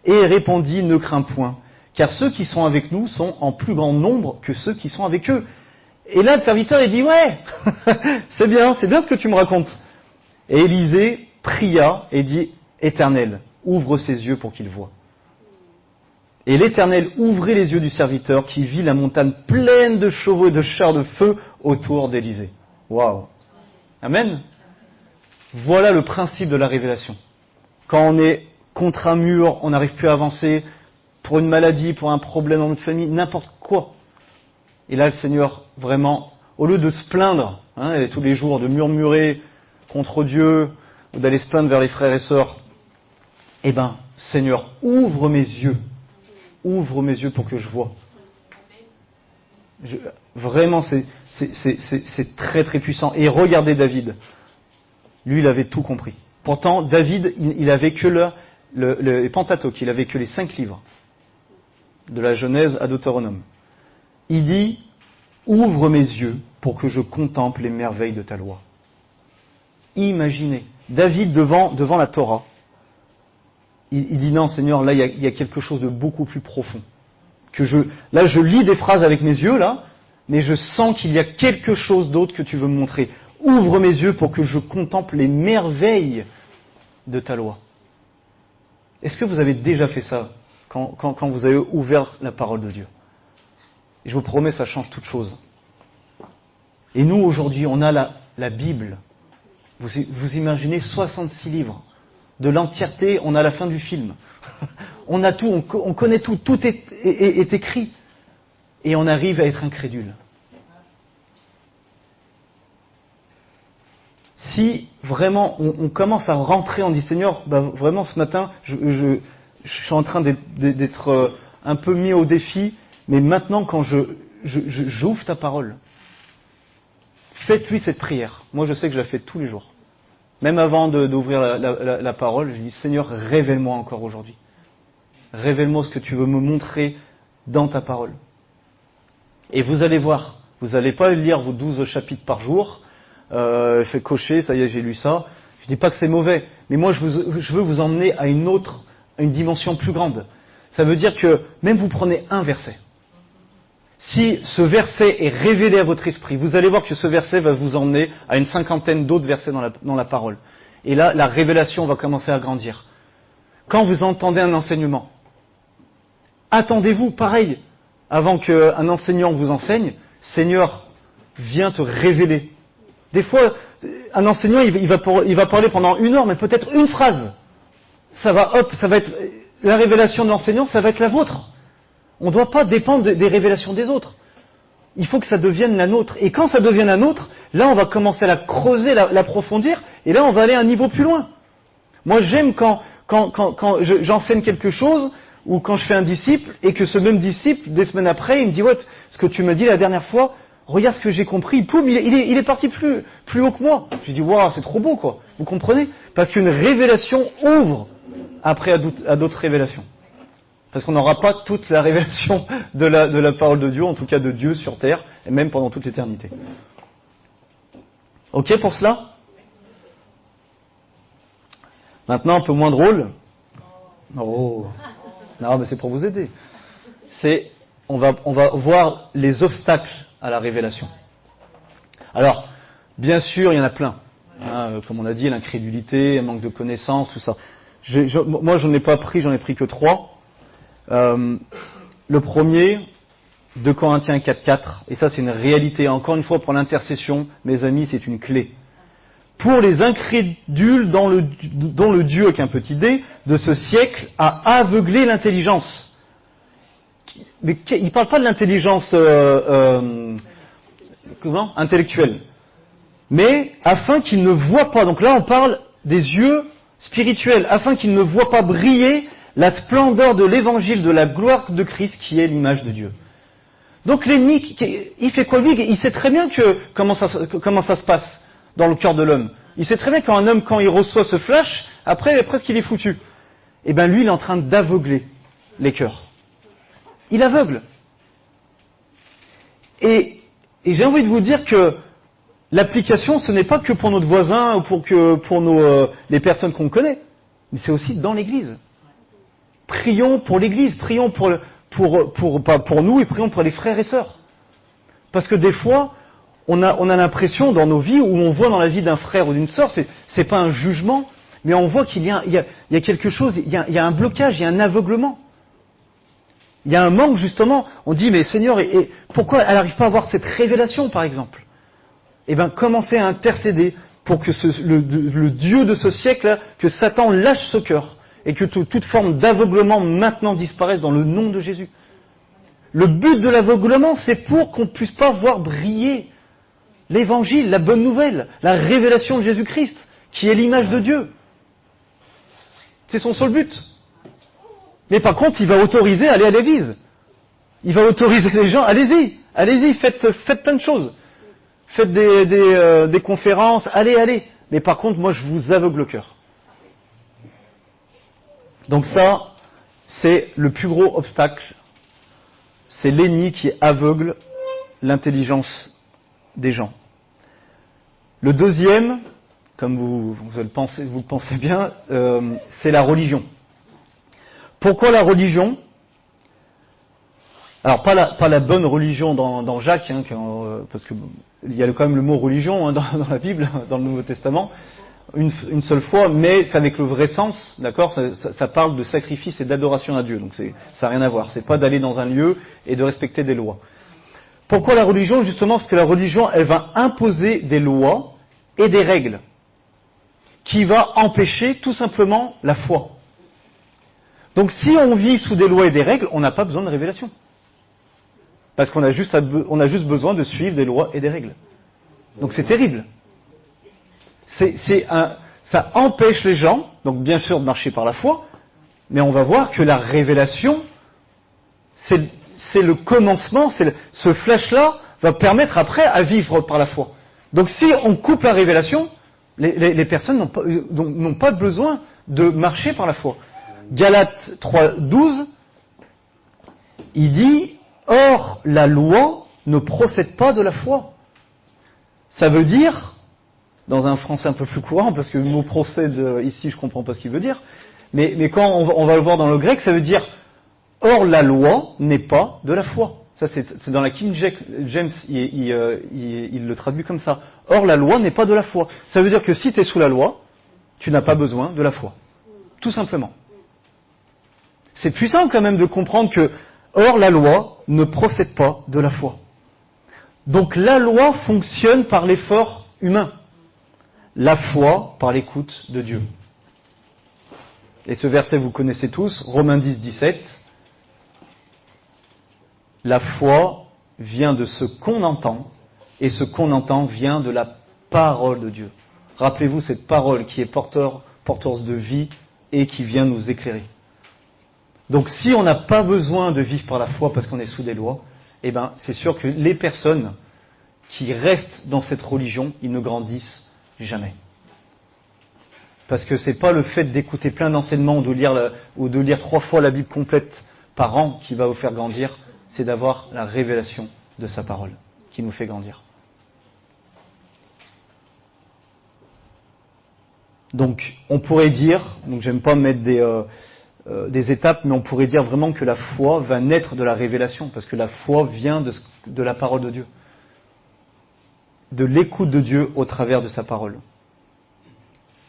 Et il répondit, ne crains point, car ceux qui sont avec nous sont en plus grand nombre que ceux qui sont avec eux. Et là, le serviteur, il dit, ouais, c'est bien ce que tu me racontes. Et Élisée pria et dit, Éternel, ouvre ses yeux pour qu'il voie. Et l'Éternel ouvrit les yeux du serviteur qui vit la montagne pleine de chevaux et de chars de feu autour d'Élisée. Waouh. Amen. Voilà le principe de la révélation. Quand on est contre un mur, on n'arrive plus à avancer, pour une maladie, pour un problème dans notre famille, n'importe quoi. Et là, le Seigneur, vraiment, au lieu de se plaindre, et tous les jours, de murmurer contre Dieu, ou d'aller se plaindre vers les frères et sœurs, eh ben, Seigneur, ouvre mes yeux pour que je vois. Vraiment, c'est très très puissant. Et regardez David, lui, il avait tout compris. Pourtant, David, il avait que le Pentateuque, il avait que les 5 livres, de la Genèse à Deutéronome. Il dit, ouvre mes yeux pour que je contemple les merveilles de ta loi. Imaginez, David devant la Torah, il dit non Seigneur, là il y a quelque chose de beaucoup plus profond. Là je lis des phrases avec mes yeux là, mais je sens qu'il y a quelque chose d'autre que tu veux me montrer. Ouvre mes yeux pour que je contemple les merveilles de ta loi. Est-ce que vous avez déjà fait ça quand vous avez ouvert la parole de Dieu? Et je vous promets, ça change toute chose. Et nous aujourd'hui, on a la Bible. Vous imaginez 66 livres. De l'entièreté, on a la fin du film. On a tout, on connaît tout, tout est écrit. Et on arrive à être incrédule. Si vraiment on commence à rentrer, on dit Seigneur, vraiment ce matin, je suis en train d'être un peu mis au défi, mais maintenant quand j'ouvre ta parole, faites-lui cette prière. Moi je sais que je la fais tous les jours. Même avant d'ouvrir la parole, je dis Seigneur, révèle-moi encore aujourd'hui. Révèle-moi ce que tu veux me montrer dans ta parole. Et vous allez voir, vous n'allez pas lire vos 12 chapitres par jour, fait cocher, ça y est, j'ai lu ça. Je dis pas que c'est mauvais, mais moi je veux vous emmener à une dimension plus grande. Ça veut dire que même vous prenez un verset. Si ce verset est révélé à votre esprit, vous allez voir que ce verset va vous emmener à une 50aine d'autres versets dans la parole. Et là, la révélation va commencer à grandir. Quand vous entendez un enseignement, attendez-vous, pareil, avant qu'un enseignant vous enseigne, Seigneur, viens te révéler. Des fois, un enseignant, il va parler pendant 1 heure, mais peut-être une phrase. Ça va être la révélation de l'enseignant, ça va être la vôtre. On ne doit pas dépendre des révélations des autres. Il faut que ça devienne la nôtre. Et quand ça devient la nôtre, là on va commencer à la creuser, l'approfondir, et là on va aller à un niveau plus loin. Moi j'aime quand j'enseigne quelque chose, ou quand je fais un disciple, et que ce même disciple, des semaines après, il me dit ouais, ce que tu m'as dit la dernière fois, regarde ce que j'ai compris, poum, il est parti plus haut que moi. Je dis waouh, c'est trop beau quoi. Vous comprenez? Parce qu'une révélation ouvre après à d'autres révélations. Parce qu'on n'aura pas toute la révélation de la parole de Dieu, en tout cas de Dieu sur terre, et même pendant toute l'éternité. Ok pour cela? Maintenant, un peu moins drôle. Oh, non, mais c'est pour vous aider. On va voir les obstacles à la révélation. Alors, bien sûr, il y en a plein. Comme on a dit, l'incrédulité, un manque de connaissances, tout ça. Moi, j'en ai pris que 3. Le premier, 2 Corinthiens 4:4, et ça c'est une réalité, encore une fois pour l'intercession, mes amis, c'est une clé. Pour les incrédules dont le Dieu, avec un petit d, de ce siècle a aveuglé l'intelligence. Mais il ne parle pas de l'intelligence intellectuelle, mais afin qu'ils ne voient pas, donc là on parle des yeux spirituels, afin qu'ils ne voient pas briller la splendeur de l'évangile de la gloire de Christ qui est l'image de Dieu. Donc l'ennemi, il fait quoi lui? Il sait très bien comment ça se passe dans le cœur de l'homme. Il sait très bien qu'un homme, quand il reçoit ce flash, après presque il est foutu. Et bien lui, il est en train d'aveugler les cœurs. Il aveugle. Et j'ai envie de vous dire que l'application, ce n'est pas que pour notre voisin ou pour les personnes qu'on connaît, mais c'est aussi dans l'Église. Prions pour l'Église, prions pour nous et prions pour les frères et sœurs. Parce que des fois, on a l'impression dans nos vies, où on voit dans la vie d'un frère ou d'une sœur, c'est pas un jugement, mais on voit qu'il y a quelque chose, il y a un blocage, il y a un aveuglement. Il y a un manque justement, on dit mais Seigneur, et pourquoi elle n'arrive pas à avoir cette révélation par exemple? Eh bien commencez à intercéder pour que le Dieu de ce siècle, que Satan lâche ce cœur, et que toute forme d'aveuglement maintenant disparaisse dans le nom de Jésus. Le but de l'aveuglement, c'est pour qu'on ne puisse pas voir briller l'évangile, la bonne nouvelle, la révélation de Jésus-Christ, qui est l'image de Dieu. C'est son seul but. Mais par contre, il va autoriser à aller à l'église. Il va autoriser les gens, allez-y, faites plein de choses. Faites des conférences, allez. Mais par contre, moi, je vous aveugle le cœur. Donc ça, c'est le plus gros obstacle. C'est l'ennemi qui aveugle l'intelligence des gens. Le deuxième, comme vous le pensez bien, c'est la religion. Pourquoi la religion ? Alors pas la bonne religion dans Jacques, parce que il y a quand même le mot religion dans la Bible, dans le Nouveau Testament, une seule fois, mais c'est avec le vrai sens, d'accord ? Ça parle de sacrifice et d'adoration à Dieu, donc ça n'a rien à voir. C'est pas d'aller dans un lieu et de respecter des lois. Pourquoi la religion ? Justement parce que la religion, elle va imposer des lois et des règles qui va empêcher tout simplement la foi. Donc si on vit sous des lois et des règles, on n'a pas besoin de révélation. Parce qu'on a juste besoin de suivre des lois et des règles. Donc c'est terrible. Ça empêche les gens, donc bien sûr de marcher par la foi, mais on va voir que la révélation, c'est le commencement, ce flash-là va permettre après à vivre par la foi. Donc si on coupe la révélation, les personnes n'ont pas besoin de marcher par la foi. Galates 3:12, il dit « Or, la loi ne procède pas de la foi ». Ça veut dire, dans un français un peu plus courant, parce que le mot « procède » ici, je ne comprends pas ce qu'il veut dire, mais quand on va le voir dans le grec, ça veut dire « Or, la loi n'est pas de la foi ». Ça, c'est dans la King James, il le traduit comme ça. « Or, la loi n'est pas de la foi ». Ça veut dire que si tu es sous la loi, tu n'as pas besoin de la foi. Tout simplement. C'est puissant quand même de comprendre que, or, la loi ne procède pas de la foi. Donc la loi fonctionne par l'effort humain. La foi par l'écoute de Dieu. Et ce verset, vous connaissez tous, Romains 10:17. La foi vient de ce qu'on entend, et ce qu'on entend vient de la parole de Dieu. Rappelez-vous cette parole qui est porteuse de vie et qui vient nous éclairer. Donc si on n'a pas besoin de vivre par la foi parce qu'on est sous des lois, eh ben c'est sûr que les personnes qui restent dans cette religion, ils ne grandissent jamais. Parce que c'est pas le fait d'écouter plein d'enseignements ou de lire 3 fois la Bible complète par an qui va vous faire grandir, c'est d'avoir la révélation de sa parole qui nous fait grandir. Donc on pourrait dire, donc j'aime pas mettre des étapes, mais on pourrait dire vraiment que la foi va naître de la révélation, parce que la foi vient de la parole de Dieu, de l'écoute de Dieu au travers de sa parole.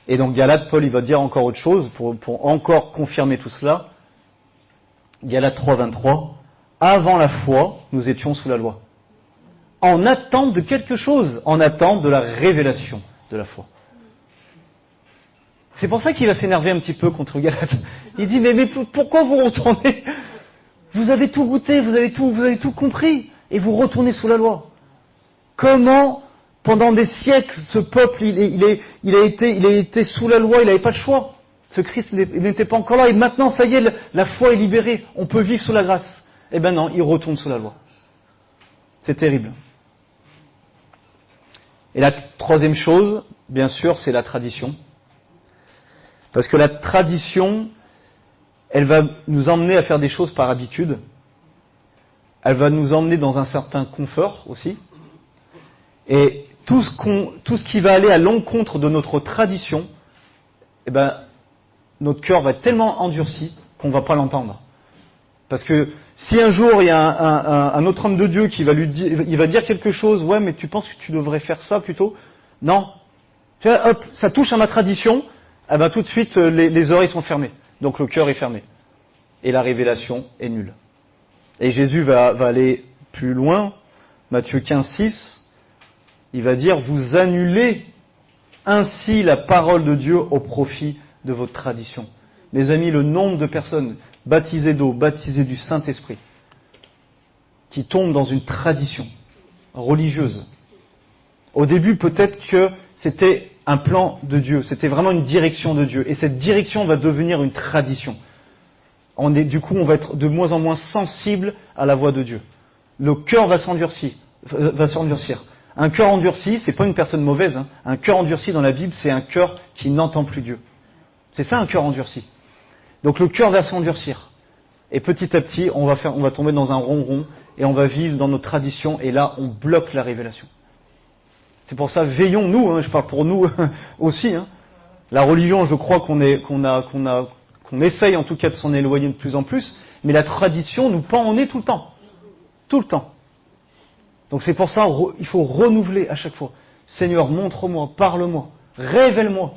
Et donc Galates, Paul il va dire encore autre chose, pour encore confirmer tout cela. Galates 3:23, avant la foi, nous étions sous la loi, en attente de quelque chose, en attente de la révélation de la foi. C'est pour ça qu'il va s'énerver un petit peu contre Galates. Il dit, mais pourquoi vous retournez ? Vous avez tout goûté, vous avez tout compris, et vous retournez sous la loi. Comment, pendant des siècles, ce peuple, il a été sous la loi, il n'avait pas le choix. Ce Christ n'était pas encore là, et maintenant, ça y est, la foi est libérée, on peut vivre sous la grâce. Eh ben non, il retourne sous la loi. C'est terrible. Et la troisième chose, bien sûr, c'est la tradition. Parce que la tradition, elle va nous emmener à faire des choses par habitude. Elle va nous emmener dans un certain confort aussi. Et tout ce qui va aller à l'encontre de notre tradition, eh ben, notre cœur va être tellement endurci qu'on ne va pas l'entendre. Parce que si un jour il y a un autre homme de Dieu qui va lui dire, il va dire quelque chose, ouais, mais tu penses que tu devrais faire ça plutôt ? Non. Hop, ça touche à ma tradition. Eh ben, tout de suite, les oreilles sont fermées. Donc le cœur est fermé. Et la révélation est nulle. Et Jésus va aller plus loin. Matthieu 15:6, il va dire, vous annulez ainsi la parole de Dieu au profit de votre tradition. mes amis, le nombre de personnes baptisées d'eau, baptisées du Saint-Esprit, qui tombent dans une tradition religieuse. Au début, peut-être que c'était un plan de Dieu, c'était vraiment une direction de Dieu, et cette direction va devenir une tradition. Du coup, on va être de moins en moins sensible à la voix de Dieu. Le cœur va s'endurcir. Un cœur endurci, c'est pas une personne mauvaise. Hein. Un cœur endurci dans la Bible, c'est un cœur qui n'entend plus Dieu. C'est ça un cœur endurci. Donc le cœur va s'endurcir. Et petit à petit, on va tomber dans un ronron et on va vivre dans nos traditions. Et là, on bloque la révélation. C'est pour ça, veillons nous. Hein, je parle pour nous aussi. Hein. La religion, je crois qu'on essaye en tout cas de s'en éloigner de plus en plus. Mais la tradition nous pend au nez tout le temps. Tout le temps. Donc c'est pour ça il faut renouveler à chaque fois. Seigneur, montre-moi, parle-moi, révèle-moi.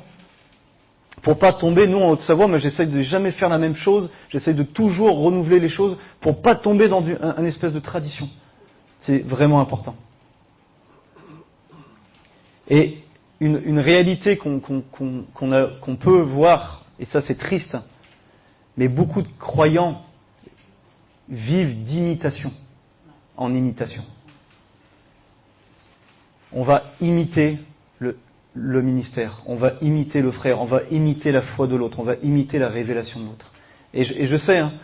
Pour pas tomber, nous en Haute-Savoie, mais j'essaye de jamais faire la même chose, j'essaye de toujours renouveler les choses pour pas tomber dans une espèce de tradition. C'est vraiment important. Et une réalité qu'on peut voir, et ça c'est triste, mais beaucoup de croyants vivent d'imitation en imitation. On va imiter le ministère, on va imiter le frère, on va imiter la foi de l'autre, on va imiter la révélation de l'autre. Et je sais, hein,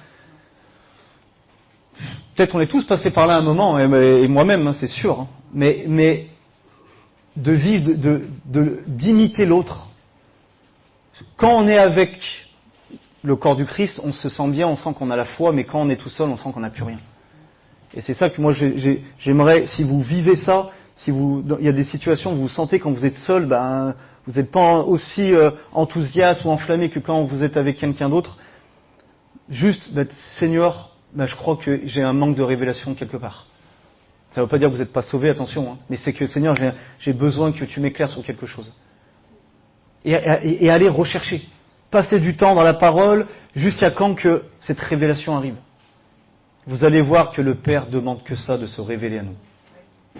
peut-être on est tous passés par là un moment, et moi-même, hein, c'est sûr, hein, mais de vivre, d'imiter l'autre. Quand on est avec le corps du Christ, on se sent bien, on sent qu'on a la foi, mais quand on est tout seul, on sent qu'on n'a plus rien. Et c'est ça que moi j'aimerais, si vous vivez ça, il y a des situations où vous sentez quand vous êtes seul, vous n'êtes pas aussi enthousiaste ou enflammé que quand vous êtes avec quelqu'un d'autre. Juste, Seigneur, je crois que j'ai un manque de révélation quelque part. Ça ne veut pas dire que vous n'êtes pas sauvé, attention, hein, mais c'est que Seigneur, j'ai besoin que tu m'éclaires sur quelque chose. Et aller rechercher. Passer du temps dans la parole jusqu'à quand que cette révélation arrive. Vous allez voir que le Père demande que ça, de se révéler à nous.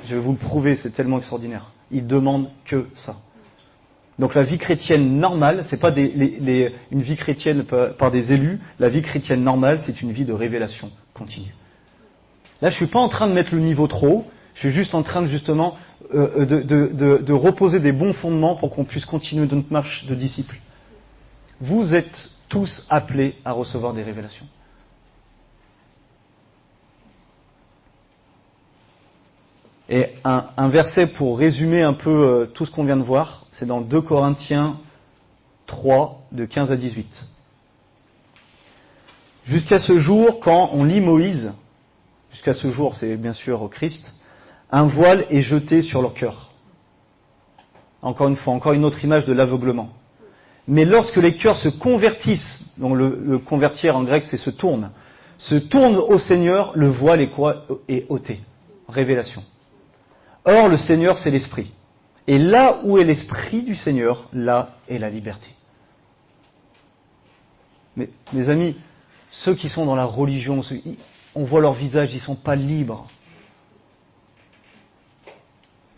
Je vais vous le prouver, c'est tellement extraordinaire. Il demande que ça. Donc la vie chrétienne normale, c'est pas une vie chrétienne par des élus. La vie chrétienne normale, c'est une vie de révélation continue. Là, je suis pas en train de mettre le niveau trop haut. Je suis juste en train de justement de reposer des bons fondements pour qu'on puisse continuer notre marche de disciples. Vous êtes tous appelés à recevoir des révélations. Et un verset pour résumer un peu tout ce qu'on vient de voir, c'est dans 2 Corinthiens 3, de 15 à 18. Jusqu'à ce jour, quand on lit Moïse, jusqu'à ce jour, c'est bien sûr Christ, un voile est jeté sur leur cœur. Encore une fois, encore une autre image de l'aveuglement. Mais lorsque les cœurs se convertissent, donc le convertir en grec c'est se tourne au Seigneur, le voile est quoi? Est ôté. Révélation. Or, le Seigneur, c'est l'Esprit. Et là où est l'Esprit du Seigneur, là est la liberté. Mais, mes amis, ceux qui sont dans la religion, on voit leur visage, ils ne sont pas libres.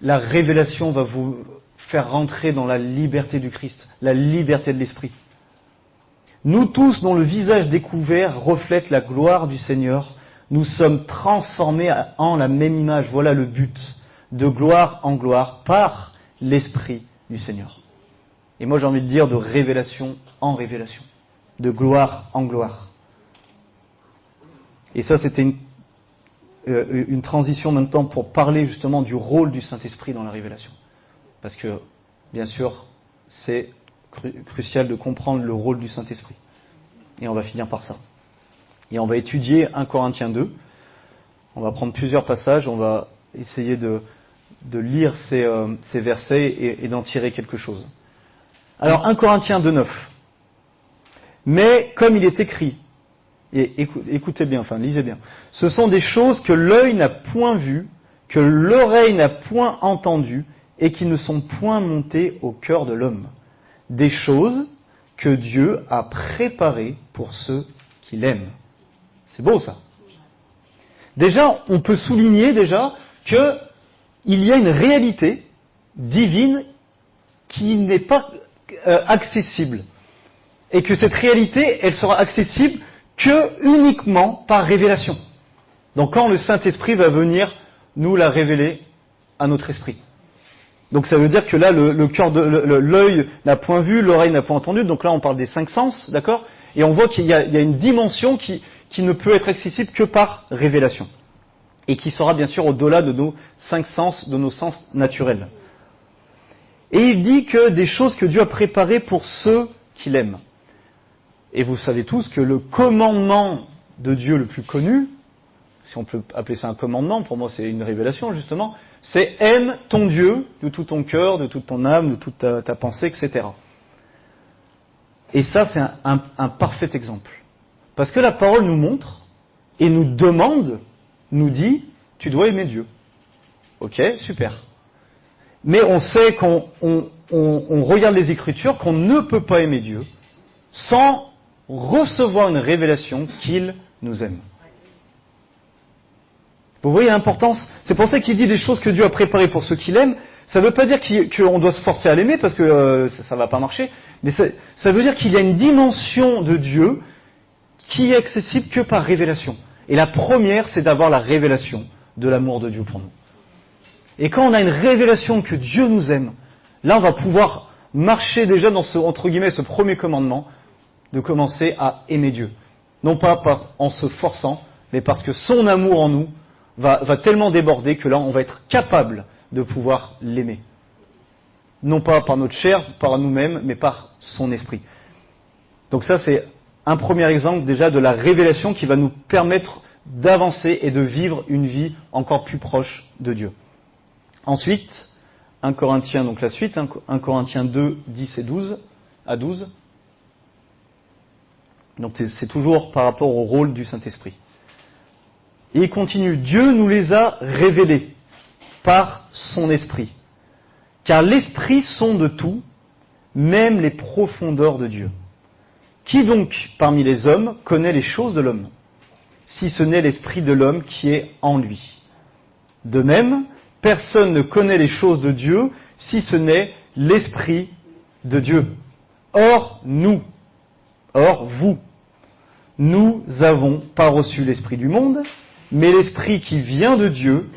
La révélation va vous faire rentrer dans la liberté du Christ, la liberté de l'Esprit. Nous tous, dont le visage découvert reflète la gloire du Seigneur, nous sommes transformés en la même image. Voilà le but. De gloire en gloire par l'Esprit du Seigneur. Et moi j'ai envie de dire de révélation en révélation, de gloire en gloire. Et ça c'était une transition maintenant pour parler justement du rôle du Saint-Esprit dans la révélation. Parce que bien sûr c'est crucial de comprendre le rôle du Saint-Esprit. Et on va finir par ça. Et on va étudier 1 Corinthiens 2. On va prendre plusieurs passages, on va essayer de lire ces versets et d'en tirer quelque chose. Alors 1 Corinthiens 2,9. Mais comme il est écrit, et écoutez bien, enfin lisez bien, ce sont des choses que l'œil n'a point vues, que l'oreille n'a point entendues, et qui ne sont point montées au cœur de l'homme. Des choses que Dieu a préparées pour ceux qui l'aiment. C'est beau ça. Déjà, on peut souligner que il y a une réalité divine qui n'est pas accessible. et que cette réalité, elle sera accessible que uniquement par révélation. Donc quand le Saint-Esprit va venir nous la révéler à notre esprit. Donc ça veut dire que là, le cœur, l'œil n'a point vu, l'oreille n'a point entendu. Donc là, on parle des 5 sens, d'accord? Et on voit qu'il y a une dimension qui ne peut être accessible que par révélation. Et qui sera bien sûr au-delà de nos 5 sens, de nos sens naturels. Et il dit que des choses que Dieu a préparées pour ceux qui l'aiment. Et vous savez tous que le commandement de Dieu le plus connu, si on peut appeler ça un commandement, pour moi c'est une révélation justement, c'est aime ton Dieu de tout ton cœur, de toute ton âme, de toute ta pensée, etc. Et ça c'est un parfait exemple. Parce que la parole nous montre et nous demande, nous dit, tu dois aimer Dieu. Ok, super. Mais on sait qu'on regarde les Écritures, qu'on ne peut pas aimer Dieu sans recevoir une révélation qu'il nous aime. Vous voyez l'importance? C'est pour ça qu'il dit des choses que Dieu a préparées pour ceux qui l'aiment. Ça ne veut pas dire qu'on doit se forcer à l'aimer parce que ça ne va pas marcher. Mais ça veut dire qu'il y a une dimension de Dieu qui est accessible que par révélation. Et la première, c'est d'avoir la révélation de l'amour de Dieu pour nous. Et quand on a une révélation que Dieu nous aime, là on va pouvoir marcher déjà dans ce, entre guillemets, ce premier commandement, de commencer à aimer Dieu. Non pas en se forçant, mais parce que son amour en nous va tellement déborder que là on va être capable de pouvoir l'aimer. Non pas par notre chair, par nous-mêmes, mais par son esprit. Donc ça c'est un premier exemple déjà de la révélation qui va nous permettre d'avancer et de vivre une vie encore plus proche de Dieu. Ensuite, 1 Corinthiens, donc la suite, 1 Corinthiens 2, 10 et 12 à 12. Donc c'est toujours par rapport au rôle du Saint-Esprit. Et il continue, Dieu nous les a révélés par son Esprit. Car l'Esprit sonde tout, même les profondeurs de Dieu. Qui donc, parmi les hommes, connaît les choses de l'homme, si ce n'est l'Esprit de l'homme qui est en lui? De même, personne ne connaît les choses de Dieu, si ce n'est l'Esprit de Dieu. Or, vous, nous n'avons pas reçu l'Esprit du monde, mais l'Esprit qui vient de Dieu,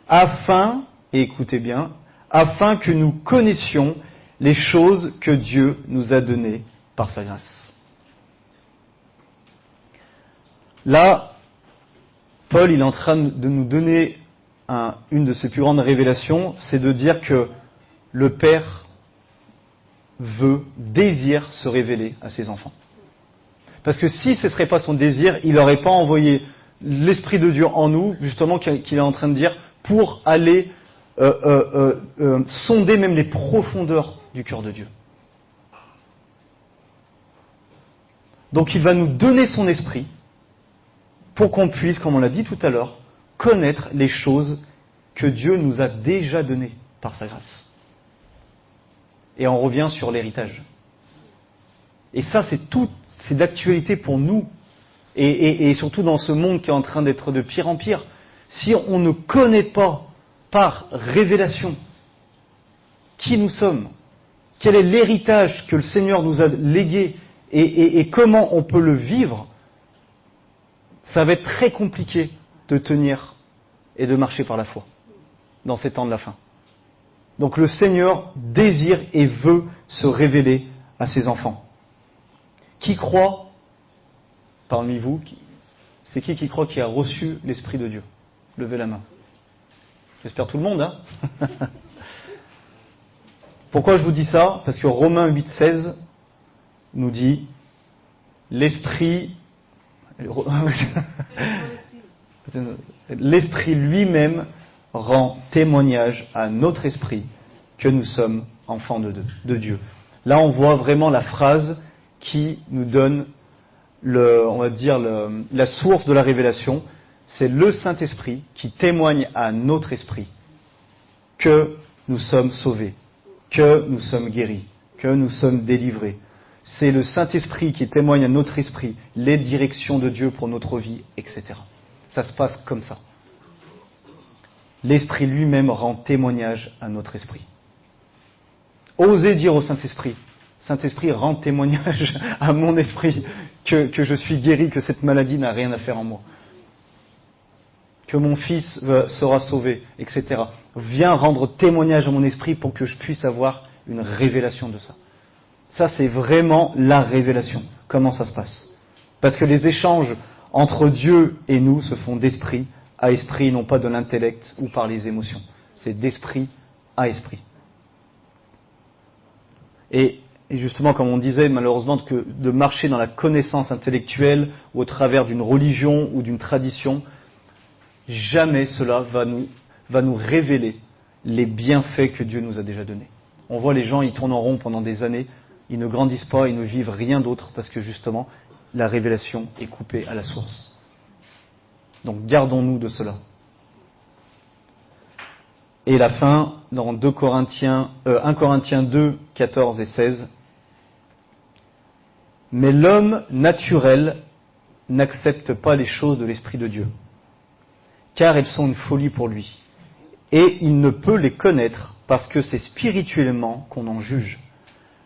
afin, et écoutez bien, afin que nous connaissions les choses que Dieu nous a données par sa grâce. Là, Paul il est en train de nous donner une de ses plus grandes révélations, c'est de dire que le Père désire se révéler à ses enfants. Parce que si ce ne serait pas son désir, il n'aurait pas envoyé l'Esprit de Dieu en nous, justement, qu'il est en train de dire, pour aller sonder même les profondeurs du cœur de Dieu. Donc il va nous donner son Esprit, pour qu'on puisse, comme on l'a dit tout à l'heure, connaître les choses que Dieu nous a déjà données par sa grâce. Et on revient sur l'héritage. Et ça, c'est d'actualité pour nous, et surtout dans ce monde qui est en train d'être de pire en pire. Si on ne connaît pas par révélation qui nous sommes, quel est l'héritage que le Seigneur nous a légué, et comment on peut le vivre, ça va être très compliqué de tenir et de marcher par la foi dans ces temps de la fin. Donc le Seigneur désire et veut se révéler à ses enfants. Qui croit parmi vous? C'est qui croit qui a reçu l'Esprit de Dieu? Levez la main. J'espère tout le monde, hein. Pourquoi je vous dis ça? Parce que Romains 8,16 nous dit l'Esprit lui-même rend témoignage à notre esprit que nous sommes enfants de Dieu. Là, on voit vraiment la phrase qui nous donne la source de la révélation. C'est le Saint-Esprit qui témoigne à notre esprit que nous sommes sauvés, que nous sommes guéris, que nous sommes délivrés. C'est le Saint-Esprit qui témoigne à notre esprit les directions de Dieu pour notre vie, etc. Ça se passe comme ça. L'Esprit lui-même rend témoignage à notre esprit. Osez dire au Saint-Esprit, Saint-Esprit, rend témoignage à mon esprit que je suis guéri, que cette maladie n'a rien à faire en moi. Que mon fils sera sauvé, etc. Viens rendre témoignage à mon esprit pour que je puisse avoir une révélation de ça. Ça, c'est vraiment la révélation. Comment ça se passe? Parce que les échanges entre Dieu et nous se font d'esprit à esprit, non pas de l'intellect ou par les émotions. C'est d'esprit à esprit. Et justement, comme on disait, malheureusement, que de marcher dans la connaissance intellectuelle ou au travers d'une religion ou d'une tradition, jamais cela va nous révéler les bienfaits que Dieu nous a déjà donnés. On voit les gens, ils tournent en rond pendant des années, ils ne grandissent pas, ils ne vivent rien d'autre parce que justement, la révélation est coupée à la source. Donc gardons-nous de cela. Et la fin, dans 1 Corinthiens 2, 14 et 16. Mais l'homme naturel n'accepte pas les choses de l'Esprit de Dieu, car elles sont une folie pour lui. Et il ne peut les connaître parce que c'est spirituellement qu'on en juge.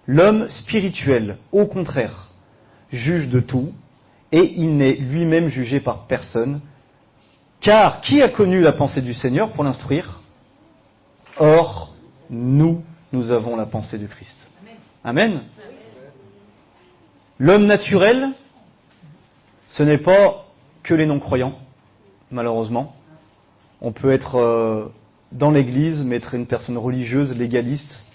L'homme spirituel, au contraire, juge de tout, et il n'est lui-même jugé par personne. Car qui a connu la pensée du Seigneur pour l'instruire? Or, nous avons la pensée de Christ. Amen. L'homme naturel, ce n'est pas que les non-croyants, malheureusement. On peut être dans l'église, mais être une personne religieuse, légaliste,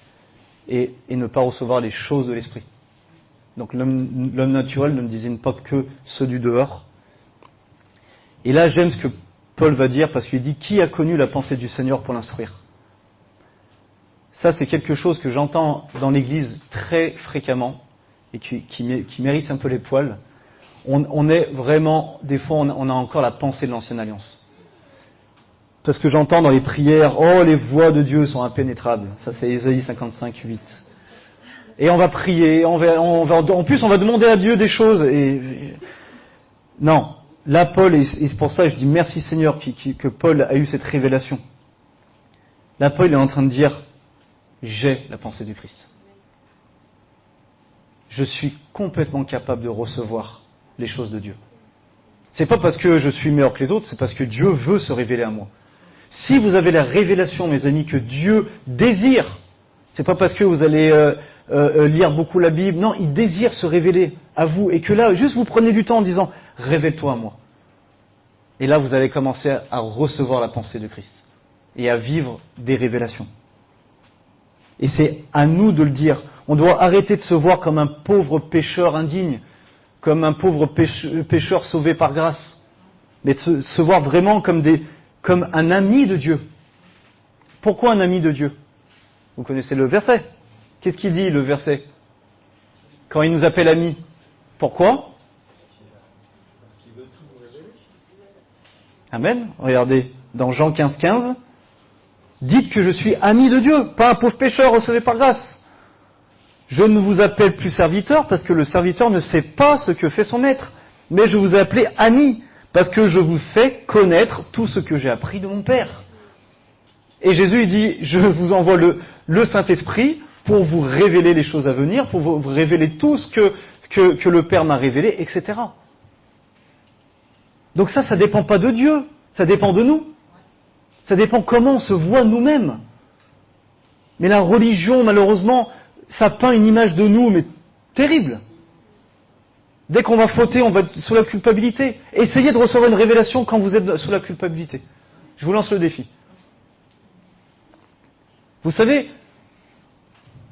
et ne pas recevoir les choses de l'esprit. Donc l'homme naturel ne désigne pas que ceux du dehors. Et là, j'aime ce que Paul va dire, parce qu'il dit « Qui a connu la pensée du Seigneur pour l'instruire ?» Ça, c'est quelque chose que j'entends dans l'église très fréquemment, et qui mérite un peu les poils. On est vraiment, des fois, on a encore la pensée de l'ancienne alliance. Parce que j'entends dans les prières, oh, les voies de Dieu sont impénétrables. Ça, c'est Ésaïe 55, 8. Et on va prier, en plus, on va demander à Dieu des choses. Non, là, Paul, et c'est pour ça que je dis merci Seigneur que Paul a eu cette révélation. Là, Paul est en train de dire, j'ai la pensée du Christ. Je suis complètement capable de recevoir les choses de Dieu. C'est pas parce que je suis meilleur que les autres, c'est parce que Dieu veut se révéler à moi. Si vous avez la révélation, mes amis, que Dieu désire, c'est pas parce que vous allez lire beaucoup la Bible, non, il désire se révéler à vous, et que là, juste vous prenez du temps en disant, révèle-toi à moi. Et là, vous allez commencer à recevoir la pensée de Christ, et à vivre des révélations. Et c'est à nous de le dire. On doit arrêter de se voir comme un pauvre pécheur indigne, comme un pauvre pécheur sauvé par grâce, mais de se voir vraiment comme un ami de Dieu. Pourquoi un ami de Dieu? Vous connaissez le verset. Qu'est-ce qu'il dit, le verset? Quand il nous appelle amis. Pourquoi? Amen. Regardez, dans Jean 15, 15, dites que je suis ami de Dieu, pas un pauvre pécheur sauvé par grâce. Je ne vous appelle plus serviteur parce que le serviteur ne sait pas ce que fait son maître, mais je vous ai appelé ami parce que je vous fais connaître tout ce que j'ai appris de mon Père. Et Jésus, il dit, je vous envoie le Saint-Esprit pour vous révéler les choses à venir, pour vous révéler tout ce que le Père m'a révélé, etc. Donc ça dépend pas de Dieu, ça dépend de nous. Ça dépend comment on se voit nous-mêmes. Mais la religion, malheureusement, ça peint une image de nous, mais terrible. Dès qu'on va fauter, on va être sous la culpabilité. Essayez de recevoir une révélation quand vous êtes sous la culpabilité. Je vous lance le défi. Vous savez...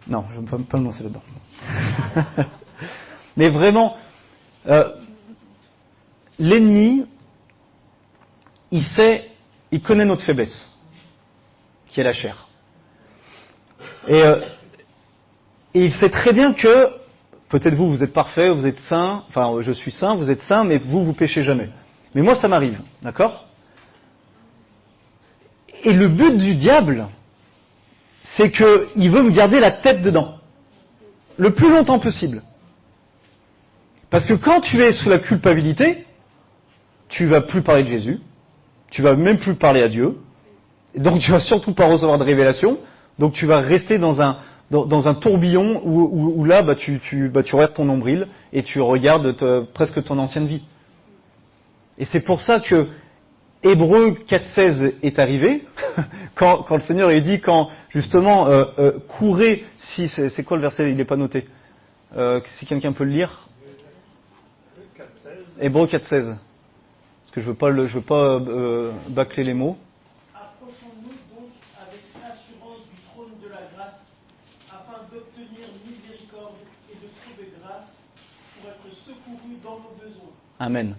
Non, je ne vais pas me lancer là-dedans. Mais vraiment, l'ennemi, il connaît notre faiblesse, qui est la chair. Et il sait très bien que, peut-être vous êtes parfait, vous êtes saint, enfin je suis saint, vous êtes saint, mais vous péchez jamais. Mais moi ça m'arrive, d'accord? Et le but du diable, c'est qu'il veut me garder la tête dedans, le plus longtemps possible. Parce que quand tu es sous la culpabilité, tu vas plus parler de Jésus, tu vas même plus parler à Dieu, donc tu vas surtout pas recevoir de révélation, donc tu vas rester dans dans un tourbillon où là, tu regardes ton nombril et tu regardes presque ton ancienne vie. Et c'est pour ça que Hébreux 4.16 est arrivé, quand le Seigneur est dit, quand justement, courez, si c'est quoi le verset, il n'est pas noté, si quelqu'un peut le lire. Hébreux 4.16. Parce que je veux pas bâcler les mots. Approchons-nous donc avec assurance du trône de la grâce, afin d'obtenir miséricorde et de trouver grâce pour être secourus dans nos besoins. Amen.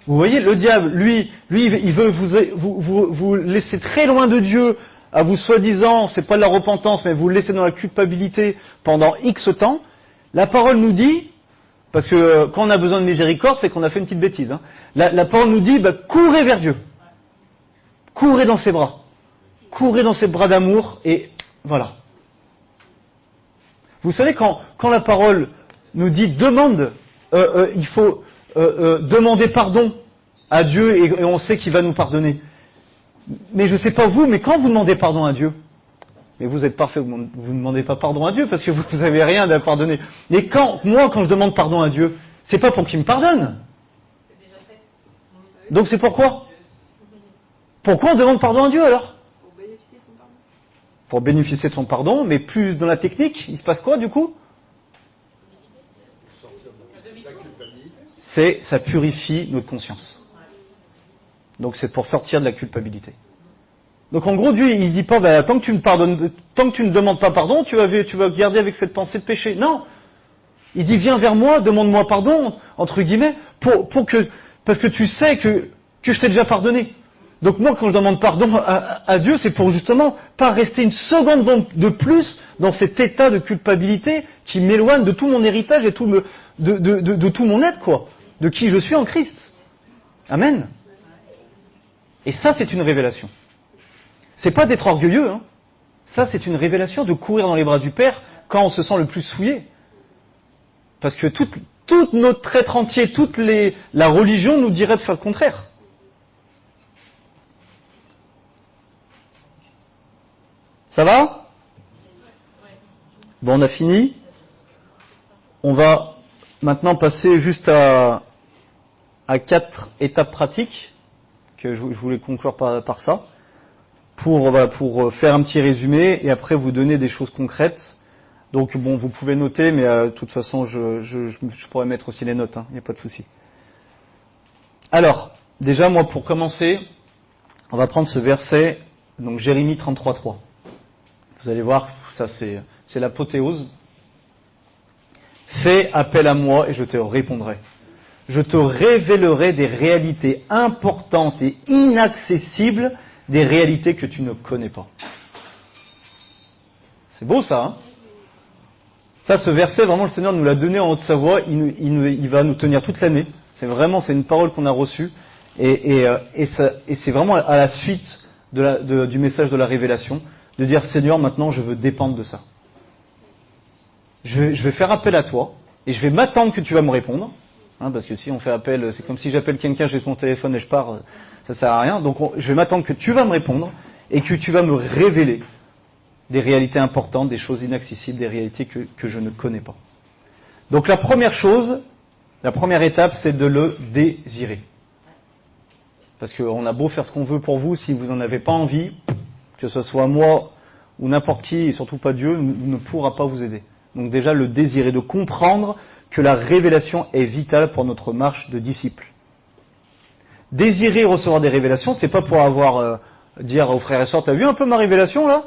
Vous voyez, le diable, lui, il veut vous laisser très loin de Dieu, à vous soi-disant, c'est pas de la repentance, mais vous le laisser dans la culpabilité pendant X temps. La parole nous dit, parce que quand on a besoin de miséricorde, c'est qu'on a fait une petite bêtise. Hein. La parole nous dit, courez vers Dieu. Courez dans ses bras. Courez dans ses bras d'amour, et voilà. Vous savez, quand la parole nous dit, demande, il faut demander pardon à Dieu, et on sait qu'il va nous pardonner. Mais je ne sais pas vous, mais quand vous demandez pardon à Dieu, mais vous êtes parfait, vous ne demandez pas pardon à Dieu parce que vous n'avez rien à pardonner. Mais quand je demande pardon à Dieu, c'est pas pour qu'il me pardonne. Donc c'est pourquoi on demande pardon à Dieu alors? Pour bénéficier de son pardon, mais plus dans la technique, il se passe quoi du coup? Ça purifie notre conscience. Donc c'est pour sortir de la culpabilité. Donc en gros, Dieu, il dit pas, tant que tu ne demandes pas pardon, tu vas garder avec cette pensée de péché. Non. Il dit, viens vers moi, demande-moi pardon, entre guillemets, parce que tu sais que je t'ai déjà pardonné. Donc moi, quand je demande pardon à Dieu, c'est pour justement pas rester une seconde de plus dans cet état de culpabilité qui m'éloigne de tout mon héritage et de tout mon être, quoi. De qui je suis en Christ. Amen. Et ça, c'est une révélation. C'est pas d'être orgueilleux, hein. Ça, c'est une révélation de courir dans les bras du Père quand on se sent le plus souillé. Parce que toute notre être entier, la religion nous dirait de faire le contraire. Ça va? Bon, on a fini. On va maintenant passer juste à 4 étapes pratiques, que je voulais conclure par ça, pour faire un petit résumé et après vous donner des choses concrètes. Donc bon, vous pouvez noter, mais de toute façon, je pourrais mettre aussi les notes, il n'y a pas de souci. Alors, déjà, moi, pour commencer, on va prendre ce verset, donc Jérémie 33.3. Vous allez voir, ça c'est l'apothéose. Fais appel à moi et je te répondrai. Je te révélerai des réalités importantes et inaccessibles, des réalités que tu ne connais pas. C'est beau ça, hein? Ça, ce verset, vraiment, le Seigneur nous l'a donné en Haute-Savoie, il va nous tenir toute l'année. C'est une parole qu'on a reçue, et c'est vraiment à la suite du message de la révélation, de dire, Seigneur, maintenant, je veux dépendre de ça. Je vais faire appel à toi, et je vais m'attendre que tu vas me répondre, parce que si on fait appel, c'est comme si j'appelle quelqu'un, j'ai son téléphone et je pars, ça sert à rien. Donc je vais m'attendre que tu vas me répondre, et que tu vas me révéler des réalités importantes, des choses inaccessibles, des réalités que je ne connais pas. Donc la première étape, c'est de le désirer. Parce qu'on a beau faire ce qu'on veut pour vous, si vous n'en avez pas envie, que ce soit moi ou n'importe qui, et surtout pas Dieu, ne pourra pas vous aider. Donc déjà le désirer, de comprendre que la révélation est vitale pour notre marche de disciple. Désirer recevoir des révélations, c'est pas pour dire aux frères et sœurs, t'as vu un peu ma révélation là?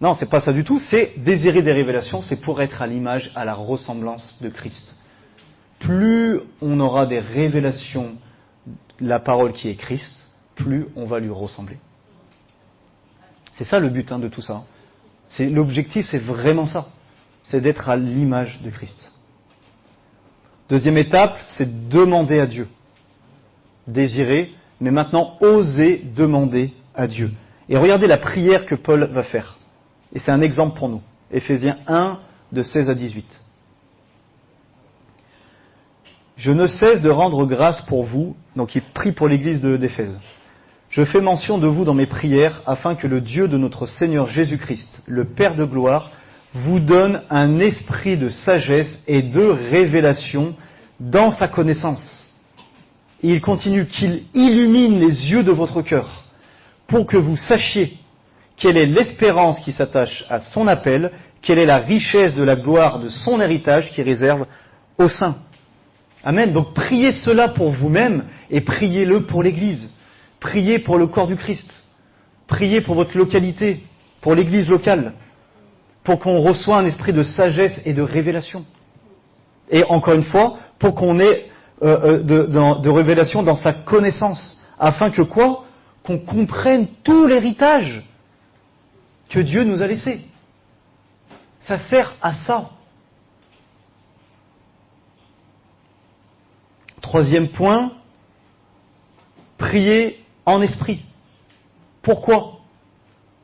Non, c'est pas ça du tout, c'est désirer des révélations, c'est pour être à l'image, à la ressemblance de Christ. Plus on aura des révélations, la parole qui est Christ, plus on va lui ressembler. C'est ça le but de tout ça. L'objectif, c'est vraiment ça. C'est d'être à l'image de Christ. Deuxième étape, c'est demander à Dieu. Désirer, mais maintenant oser demander à Dieu. Et regardez la prière que Paul va faire. Et c'est un exemple pour nous. Éphésiens 1, de 16 à 18. Je ne cesse de rendre grâce pour vous, donc il prie pour l'église d'Éphèse. Je fais mention de vous dans mes prières, afin que le Dieu de notre Seigneur Jésus-Christ, le Père de gloire, vous donne un esprit de sagesse et de révélation dans sa connaissance. Et il continue qu'il illumine les yeux de votre cœur pour que vous sachiez quelle est l'espérance qui s'attache à son appel, quelle est la richesse de la gloire de son héritage qui réserve aux saints. Amen. Donc priez cela pour vous-même et priez-le pour l'Église. Priez pour le corps du Christ. Priez pour votre localité, pour l'Église locale, pour qu'on reçoive un esprit de sagesse et de révélation. Et encore une fois, pour qu'on ait de révélation dans sa connaissance, afin que quoi ? Qu'on comprenne tout l'héritage que Dieu nous a laissé. Ça sert à ça. Troisième point, prier en esprit. Pourquoi ?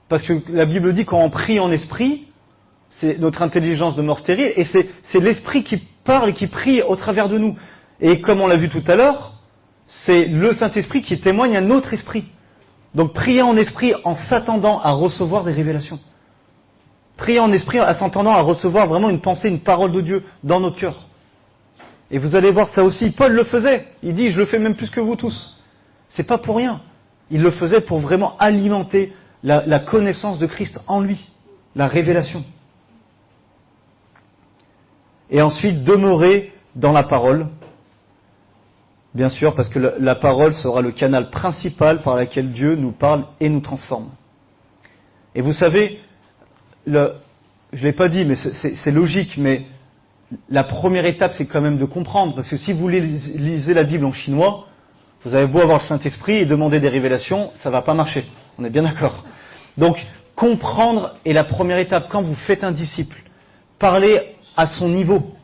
Parce que la Bible dit quand on prie en esprit, c'est notre intelligence demeure stérile, et c'est l'esprit qui parle et qui prie au travers de nous. Et comme on l'a vu tout à l'heure, c'est le Saint-Esprit qui témoigne à notre esprit. Donc prier en esprit en s'attendant à recevoir des révélations. Prier en esprit en s'attendant à recevoir vraiment une pensée, une parole de Dieu dans notre cœur. Et vous allez voir ça aussi, Paul le faisait. Il dit, je le fais même plus que vous tous. C'est pas pour rien. Il le faisait pour vraiment alimenter la connaissance de Christ en lui, la révélation. Et ensuite, demeurer dans la parole. Bien sûr, parce que la parole sera le canal principal par lequel Dieu nous parle et nous transforme. Et vous savez, je ne l'ai pas dit, mais c'est logique, mais la première étape, c'est quand même de comprendre. Parce que si vous lisez la Bible en chinois, vous avez beau avoir le Saint-Esprit et demander des révélations, ça ne va pas marcher. On est bien d'accord. Donc, comprendre est la première étape. Quand vous faites un disciple, parlez à son niveau.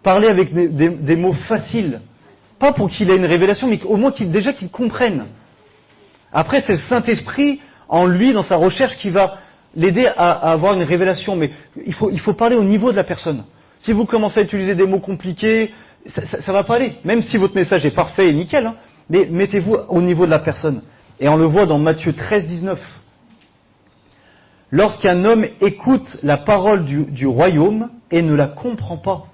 Parlez avec des mots faciles. Pas pour qu'il ait une révélation, mais au moins qu'il comprenne. Après, c'est le Saint-Esprit, en lui, dans sa recherche, qui va l'aider à avoir une révélation. Mais il faut parler au niveau de la personne. Si vous commencez à utiliser des mots compliqués, ça va pas aller. Même si votre message est parfait et nickel, hein, mais mettez-vous au niveau de la personne. Et on le voit dans Matthieu 13, 19. Lorsqu'un homme écoute la parole du royaume et ne la comprend pas,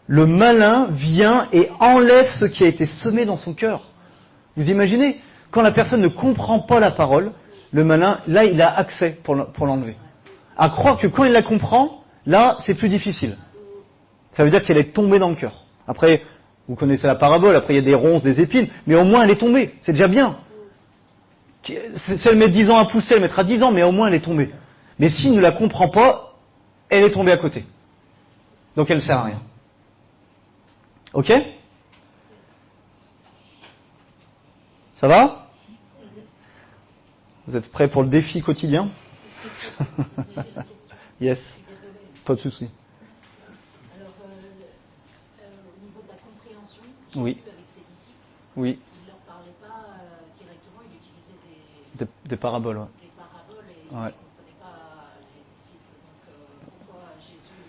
le malin vient et enlève ce qui a été semé dans son cœur. Vous imaginez ? Quand la personne ne comprend pas la parole, le malin, là, il a accès pour l'enlever. À croire que quand il la comprend, là, c'est plus difficile. Ça veut dire qu'elle est tombée dans le cœur. Après, vous connaissez la parabole, après il y a des ronces, des épines, mais au moins elle est tombée, c'est déjà bien. Si elle met 10 ans à pousser, elle mettra 10 ans, mais au moins elle est tombée. Mais s'il ne la comprend pas, elle est tombée à côté. Donc elle ne sert à rien. Ok ? Ça va ? Vous êtes prêts pour le défi quotidien ? Yes. Pas de souci. Alors, au niveau de la compréhension, Oui. Jésus avec ses disciples, Oui. il ne leur parlait pas directement, il utilisait Des paraboles, ouais. des paraboles et il Ouais. ne comprenait pas les disciples. Donc, pourquoi Jésus,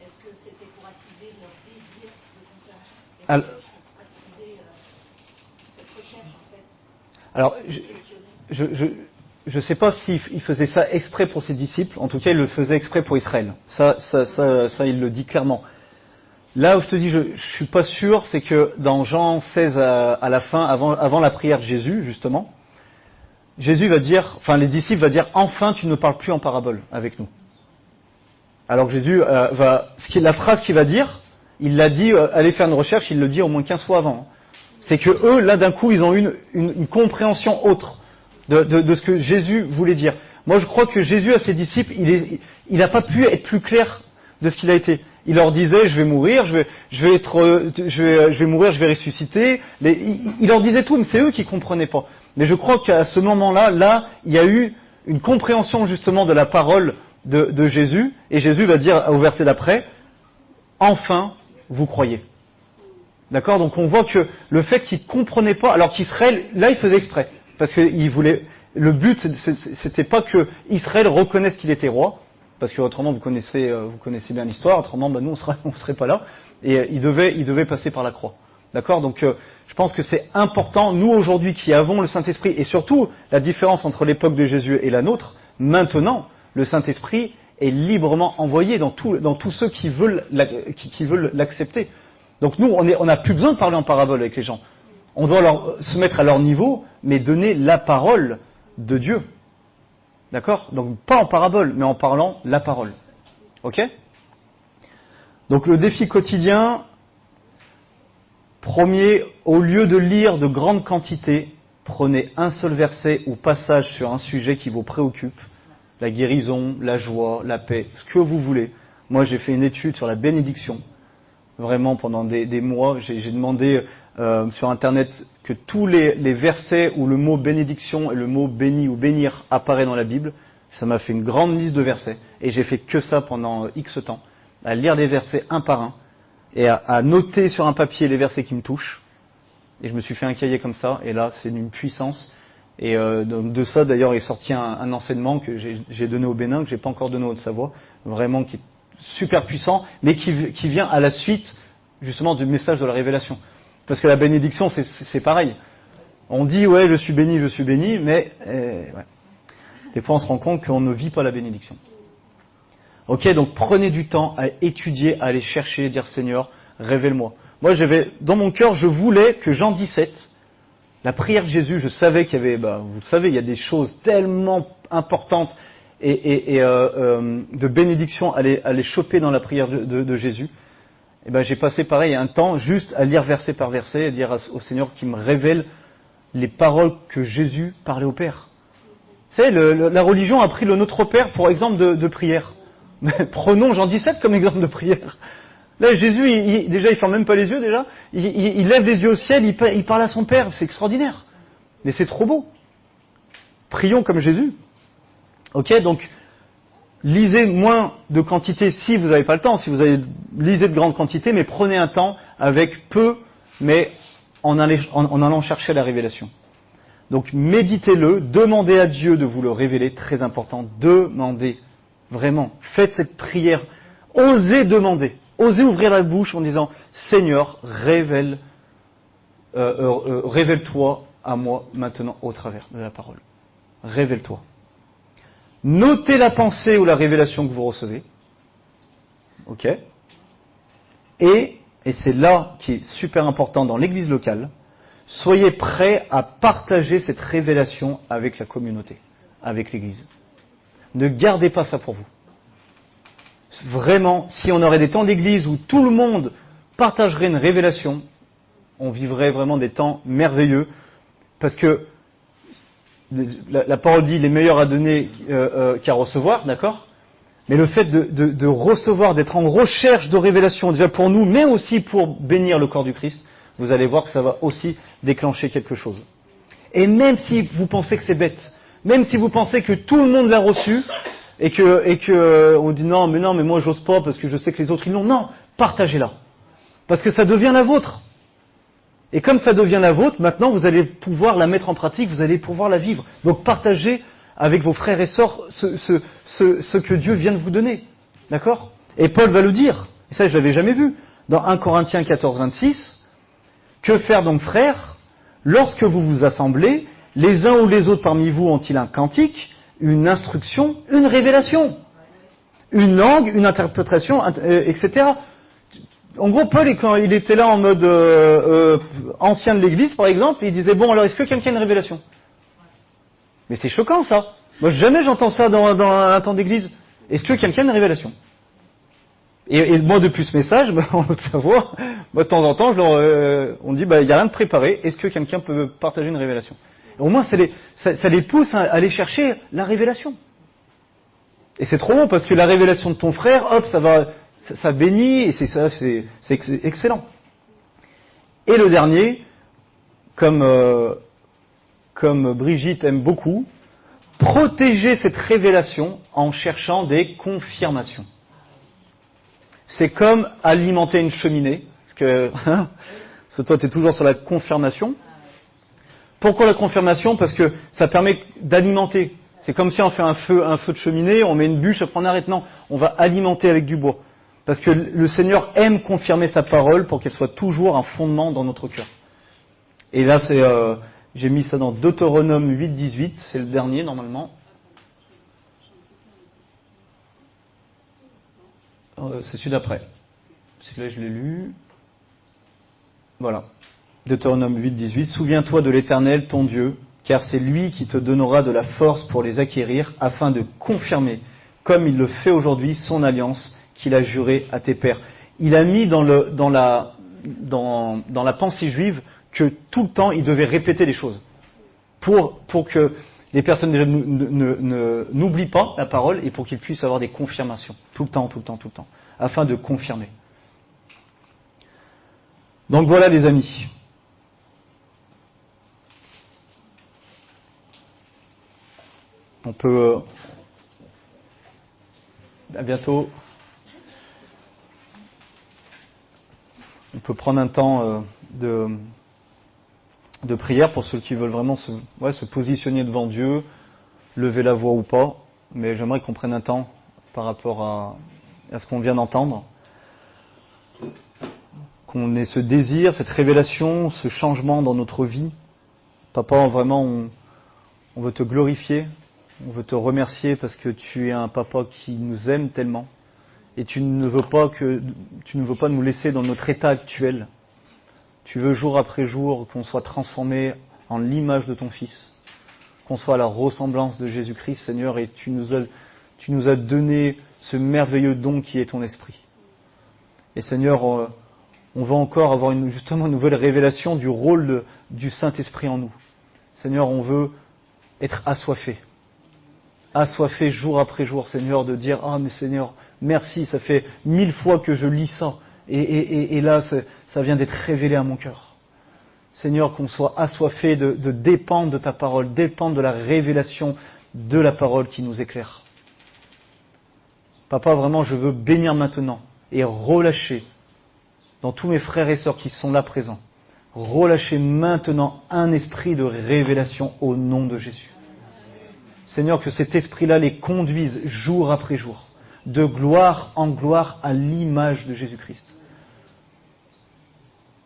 est-ce que c'était pour attiser leur désir de compréhension ? Est-ce Alors- que pour attiser cette recherche, en fait, Alors, de questionner je ne sais pas s'il faisait ça exprès pour ses disciples. En tout cas, il le faisait exprès pour Israël. Ça, il le dit clairement. Là où je te dis, je ne suis pas sûr, c'est que dans Jean 16 à la fin, avant la prière de Jésus, justement, Jésus va dire, enfin les disciples vont dire, enfin tu ne parles plus en parabole avec nous. Alors que Jésus la phrase qu'il va dire, il l'a dit, allez faire une recherche, il le dit au moins 15 fois avant. C'est que eux, là d'un coup, ils ont eu une compréhension autre de ce que Jésus voulait dire. Moi je crois que Jésus à ses disciples, il n'a pas pu être plus clair de ce qu'il a été. Il leur disait, je vais mourir, je vais mourir, je vais ressusciter. Il leur disait tout, mais c'est eux qui comprenaient pas. Mais je crois qu'à ce moment-là, il y a eu une compréhension justement de la parole de Jésus. Et Jésus va dire au verset d'après, enfin, vous croyez. D'accord ? Donc on voit que le fait qu'ils comprenaient pas, alors qu'Israël, là il faisait exprès. Parce qu'il voulait, le but c'était pas que Israël reconnaisse qu'il était roi, parce que autrement vous connaissez bien l'histoire, autrement nous on serait pas là, et il devait passer par la croix. D'accord ? Donc je pense que c'est important, nous aujourd'hui qui avons le Saint-Esprit, et surtout la différence entre l'époque de Jésus et la nôtre, maintenant le Saint-Esprit est librement envoyé dans tous ceux qui veulent l'accepter. Donc nous, on n'a plus besoin de parler en parabole avec les gens. On doit se mettre à leur niveau, mais donner la parole de Dieu. D'accord? Donc pas en parabole, mais en parlant la parole. Ok? Donc le défi quotidien, premier, au lieu de lire de grandes quantités, prenez un seul verset ou passage sur un sujet qui vous préoccupe. La guérison, la joie, la paix, ce que vous voulez. Moi j'ai fait une étude sur la bénédiction. Vraiment pendant des mois, j'ai demandé sur internet que tous les versets où le mot bénédiction et le mot béni ou bénir apparaît dans la Bible. Ça m'a fait une grande liste de versets et j'ai fait que ça pendant X temps, à lire les versets un par un et à noter sur un papier les versets qui me touchent. Et je me suis fait un cahier comme ça et là c'est d'une puissance. Et de ça d'ailleurs est sorti un enseignement que j'ai donné au Bénin, que j'ai pas encore donné au Haute-Savoie, vraiment qui est super puissant, mais qui vient à la suite justement du message de la révélation. Parce que la bénédiction, c'est pareil. On dit, ouais, je suis béni, mais ouais. Des fois on se rend compte qu'on ne vit pas la bénédiction. Ok, donc prenez du temps à étudier, à aller chercher, dire Seigneur, révèle-moi. Moi, dans mon cœur, je voulais que Jean 17, la prière de Jésus, je savais qu'il y avait, vous le savez, il y a des choses tellement importantes et de bénédiction à les choper dans la prière de Jésus. Et j'ai passé pareil un temps juste à lire verset par verset et dire au Seigneur qu'il me révèle les paroles que Jésus parlait au Père. Vous savez, la religion a pris le Notre Père pour exemple de prière. Mais prenons Jean 17 comme exemple de prière. Là, Jésus, déjà, il ferme même pas les yeux, déjà. Il lève les yeux au ciel, il parle à son Père. C'est extraordinaire. Mais c'est trop beau. Prions comme Jésus. Ok, donc, lisez moins de quantité si vous n'avez pas le temps. Si vous lisez de grandes quantités, mais prenez un temps avec peu, mais en allant chercher la révélation. Donc, méditez-le, demandez à Dieu de vous le révéler, très important. Demandez, vraiment. Faites cette prière. Osez demander. Osez ouvrir la bouche en disant Seigneur, révèle-toi à moi maintenant au travers de la parole. Révèle-toi. Notez la pensée ou la révélation que vous recevez. Ok. Et c'est là qui est super important dans l'église locale, soyez prêts à partager cette révélation avec la communauté, avec l'église. Ne gardez pas ça pour vous. Vraiment, si on aurait des temps d'église où tout le monde partagerait une révélation, on vivrait vraiment des temps merveilleux, parce que la parole dit, il est meilleur à donner qu'à recevoir, d'accord? Mais le fait de recevoir, d'être en recherche de révélation, déjà pour nous, mais aussi pour bénir le corps du Christ, vous allez voir que ça va aussi déclencher quelque chose. Et même si vous pensez que c'est bête, même si vous pensez que tout le monde l'a reçu, et que on dit non mais moi j'ose pas parce que je sais que les autres ils l'ont. Non, partagez-la. Parce que ça devient la vôtre. Et comme ça devient la vôtre, maintenant vous allez pouvoir la mettre en pratique, vous allez pouvoir la vivre. Donc partagez avec vos frères et sœurs ce que Dieu vient de vous donner. D'accord? Et Paul va le dire, et ça je l'avais jamais vu, dans 1 Corinthiens 14, 26, que faire donc frères, lorsque vous vous assemblez, les uns ou les autres parmi vous ont-ils un cantique, une instruction, une révélation, une langue, une interprétation, etc. En gros, Paul, quand il était là en mode ancien de l'Église, par exemple, il disait, bon, alors est-ce que quelqu'un a une révélation? Mais c'est choquant, ça. Moi, jamais j'entends ça dans un temps d'Église. Est-ce que quelqu'un a une révélation? Et moi, depuis ce message, en Haute-Savoie, de temps en temps, on dit, il n'y a rien de préparé. Est-ce que quelqu'un peut partager une révélation? Au moins, ça les pousse à aller chercher la révélation. Et c'est trop bon parce que la révélation de ton frère, hop, ça bénit et c'est excellent. Et le dernier, comme Brigitte aime beaucoup, protéger cette révélation en cherchant des confirmations. C'est comme alimenter une cheminée, parce que toi tu es toujours sur la confirmation. Pourquoi la confirmation? Parce que ça permet d'alimenter. C'est comme si on fait un feu de cheminée, on met une bûche, après on arrête. Non, on va alimenter avec du bois. Parce que le Seigneur aime confirmer sa parole pour qu'elle soit toujours un fondement dans notre cœur. Et là, j'ai mis ça dans Deutéronome 8, 18, c'est le dernier normalement. C'est celui d'après. Celui-là, je l'ai lu. Voilà. Deutéronome 8, 18. Souviens-toi de l'Éternel, ton Dieu, car c'est lui qui te donnera de la force pour les acquérir, afin de confirmer, comme il le fait aujourd'hui, son alliance qu'il a jurée à tes pères. Il a mis dans la pensée juive que tout le temps, il devait répéter les choses. Pour que les personnes déjà n'oublient pas la parole et pour qu'ils puissent avoir des confirmations. Tout le temps. Afin de confirmer. Donc voilà les amis. On peut... à bientôt. On peut prendre un temps de prière pour ceux qui veulent vraiment se positionner devant Dieu, lever la voix ou pas. Mais j'aimerais qu'on prenne un temps par rapport à ce qu'on vient d'entendre. Qu'on ait ce désir, cette révélation, ce changement dans notre vie. Papa, vraiment, on veut te glorifier. On veut te remercier parce que tu es un papa qui nous aime tellement. Et tu ne veux pas nous laisser dans notre état actuel. Tu veux jour après jour qu'on soit transformé en l'image de ton Fils, qu'on soit à la ressemblance de Jésus-Christ, Seigneur, et tu nous as donné ce merveilleux don qui est ton esprit. Et Seigneur, on va encore avoir justement une nouvelle révélation du rôle du Saint-Esprit en nous. Seigneur, on veut être assoiffés jour après jour, Seigneur, de dire « Ah, mais Seigneur, merci, ça fait 1000 fois que je lis ça. » Et là, ça vient d'être révélé à mon cœur. Seigneur, qu'on soit assoiffé de dépendre de ta parole, dépendre de la révélation de la parole qui nous éclaire. Papa, vraiment, je veux bénir maintenant et relâcher dans tous mes frères et sœurs qui sont là présents, relâcher maintenant un esprit de révélation au nom de Jésus. Seigneur, que cet esprit-là les conduise jour après jour, de gloire en gloire à l'image de Jésus-Christ.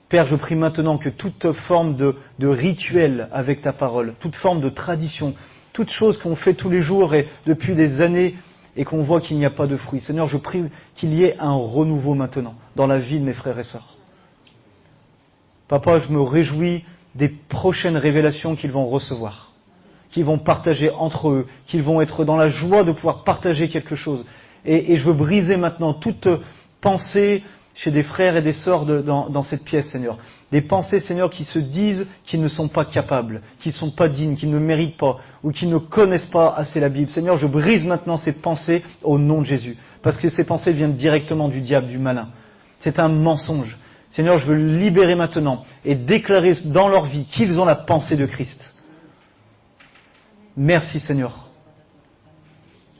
Père, je prie maintenant que toute forme de rituel avec ta parole, toute forme de tradition, toute chose qu'on fait tous les jours et depuis des années et qu'on voit qu'il n'y a pas de fruit. Seigneur, je prie qu'il y ait un renouveau maintenant dans la vie de mes frères et sœurs. Papa, je me réjouis des prochaines révélations qu'ils vont recevoir, qu'ils vont partager entre eux, qu'ils vont être dans la joie de pouvoir partager quelque chose. Et je veux briser maintenant toute pensée chez des frères et des sœurs dans cette pièce, Seigneur. Des pensées, Seigneur, qui se disent qu'ils ne sont pas capables, qu'ils ne sont pas dignes, qu'ils ne méritent pas, ou qu'ils ne connaissent pas assez la Bible. Seigneur, je brise maintenant ces pensées au nom de Jésus. Parce que ces pensées viennent directement du diable, du malin. C'est un mensonge. Seigneur, je veux le libérer maintenant et déclarer dans leur vie qu'ils ont la pensée de Christ. Merci, Seigneur.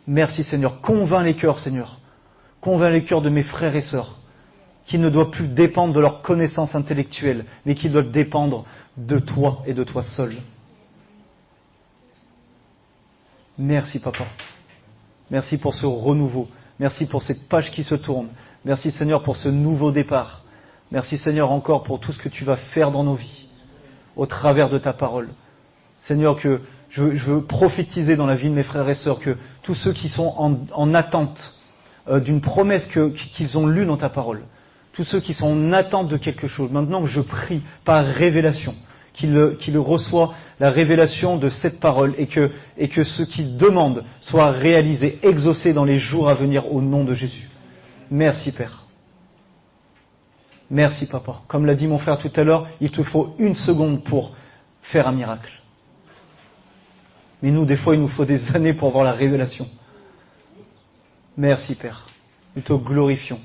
Merci, Seigneur. Convainc les cœurs, Seigneur. Convainc les cœurs de mes frères et sœurs qui ne doivent plus dépendre de leur connaissance intellectuelle, mais qui doivent dépendre de toi et de toi seul. Merci, Papa. Merci pour ce renouveau. Merci pour cette page qui se tourne. Merci, Seigneur, pour ce nouveau départ. Merci, Seigneur, encore pour tout ce que tu vas faire dans nos vies, au travers de ta parole. Seigneur, que je veux prophétiser dans la vie de mes frères et sœurs que tous ceux qui sont en attente d'une promesse qu'ils ont lue dans ta parole, tous ceux qui sont en attente de quelque chose, maintenant que je prie par révélation, qu'ils reçoivent la révélation de cette parole et que ce qu'ils demandent soit réalisé, exaucé dans les jours à venir au nom de Jésus. Merci, Père. Merci, Papa. Comme l'a dit mon frère tout à l'heure, il te faut 1 seconde pour faire un miracle. Mais nous, des fois, il nous faut des années pour avoir la révélation. Merci, Père. Nous te glorifions.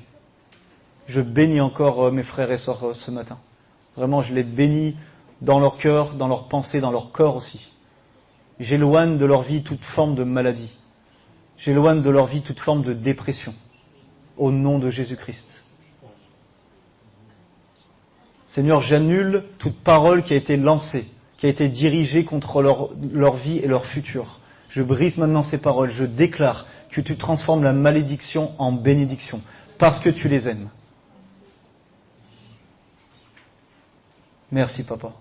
Je bénis encore mes frères et sœurs ce matin. Vraiment, je les bénis dans leur cœur, dans leurs pensées, dans leur corps aussi. J'éloigne de leur vie toute forme de maladie. J'éloigne de leur vie toute forme de dépression. Au nom de Jésus-Christ. Seigneur, j'annule toute parole qui a été lancée, qui a été dirigée contre leur vie et leur futur. Je brise maintenant ces paroles. Je déclare que tu transformes la malédiction en bénédiction, parce que tu les aimes. Merci, Papa.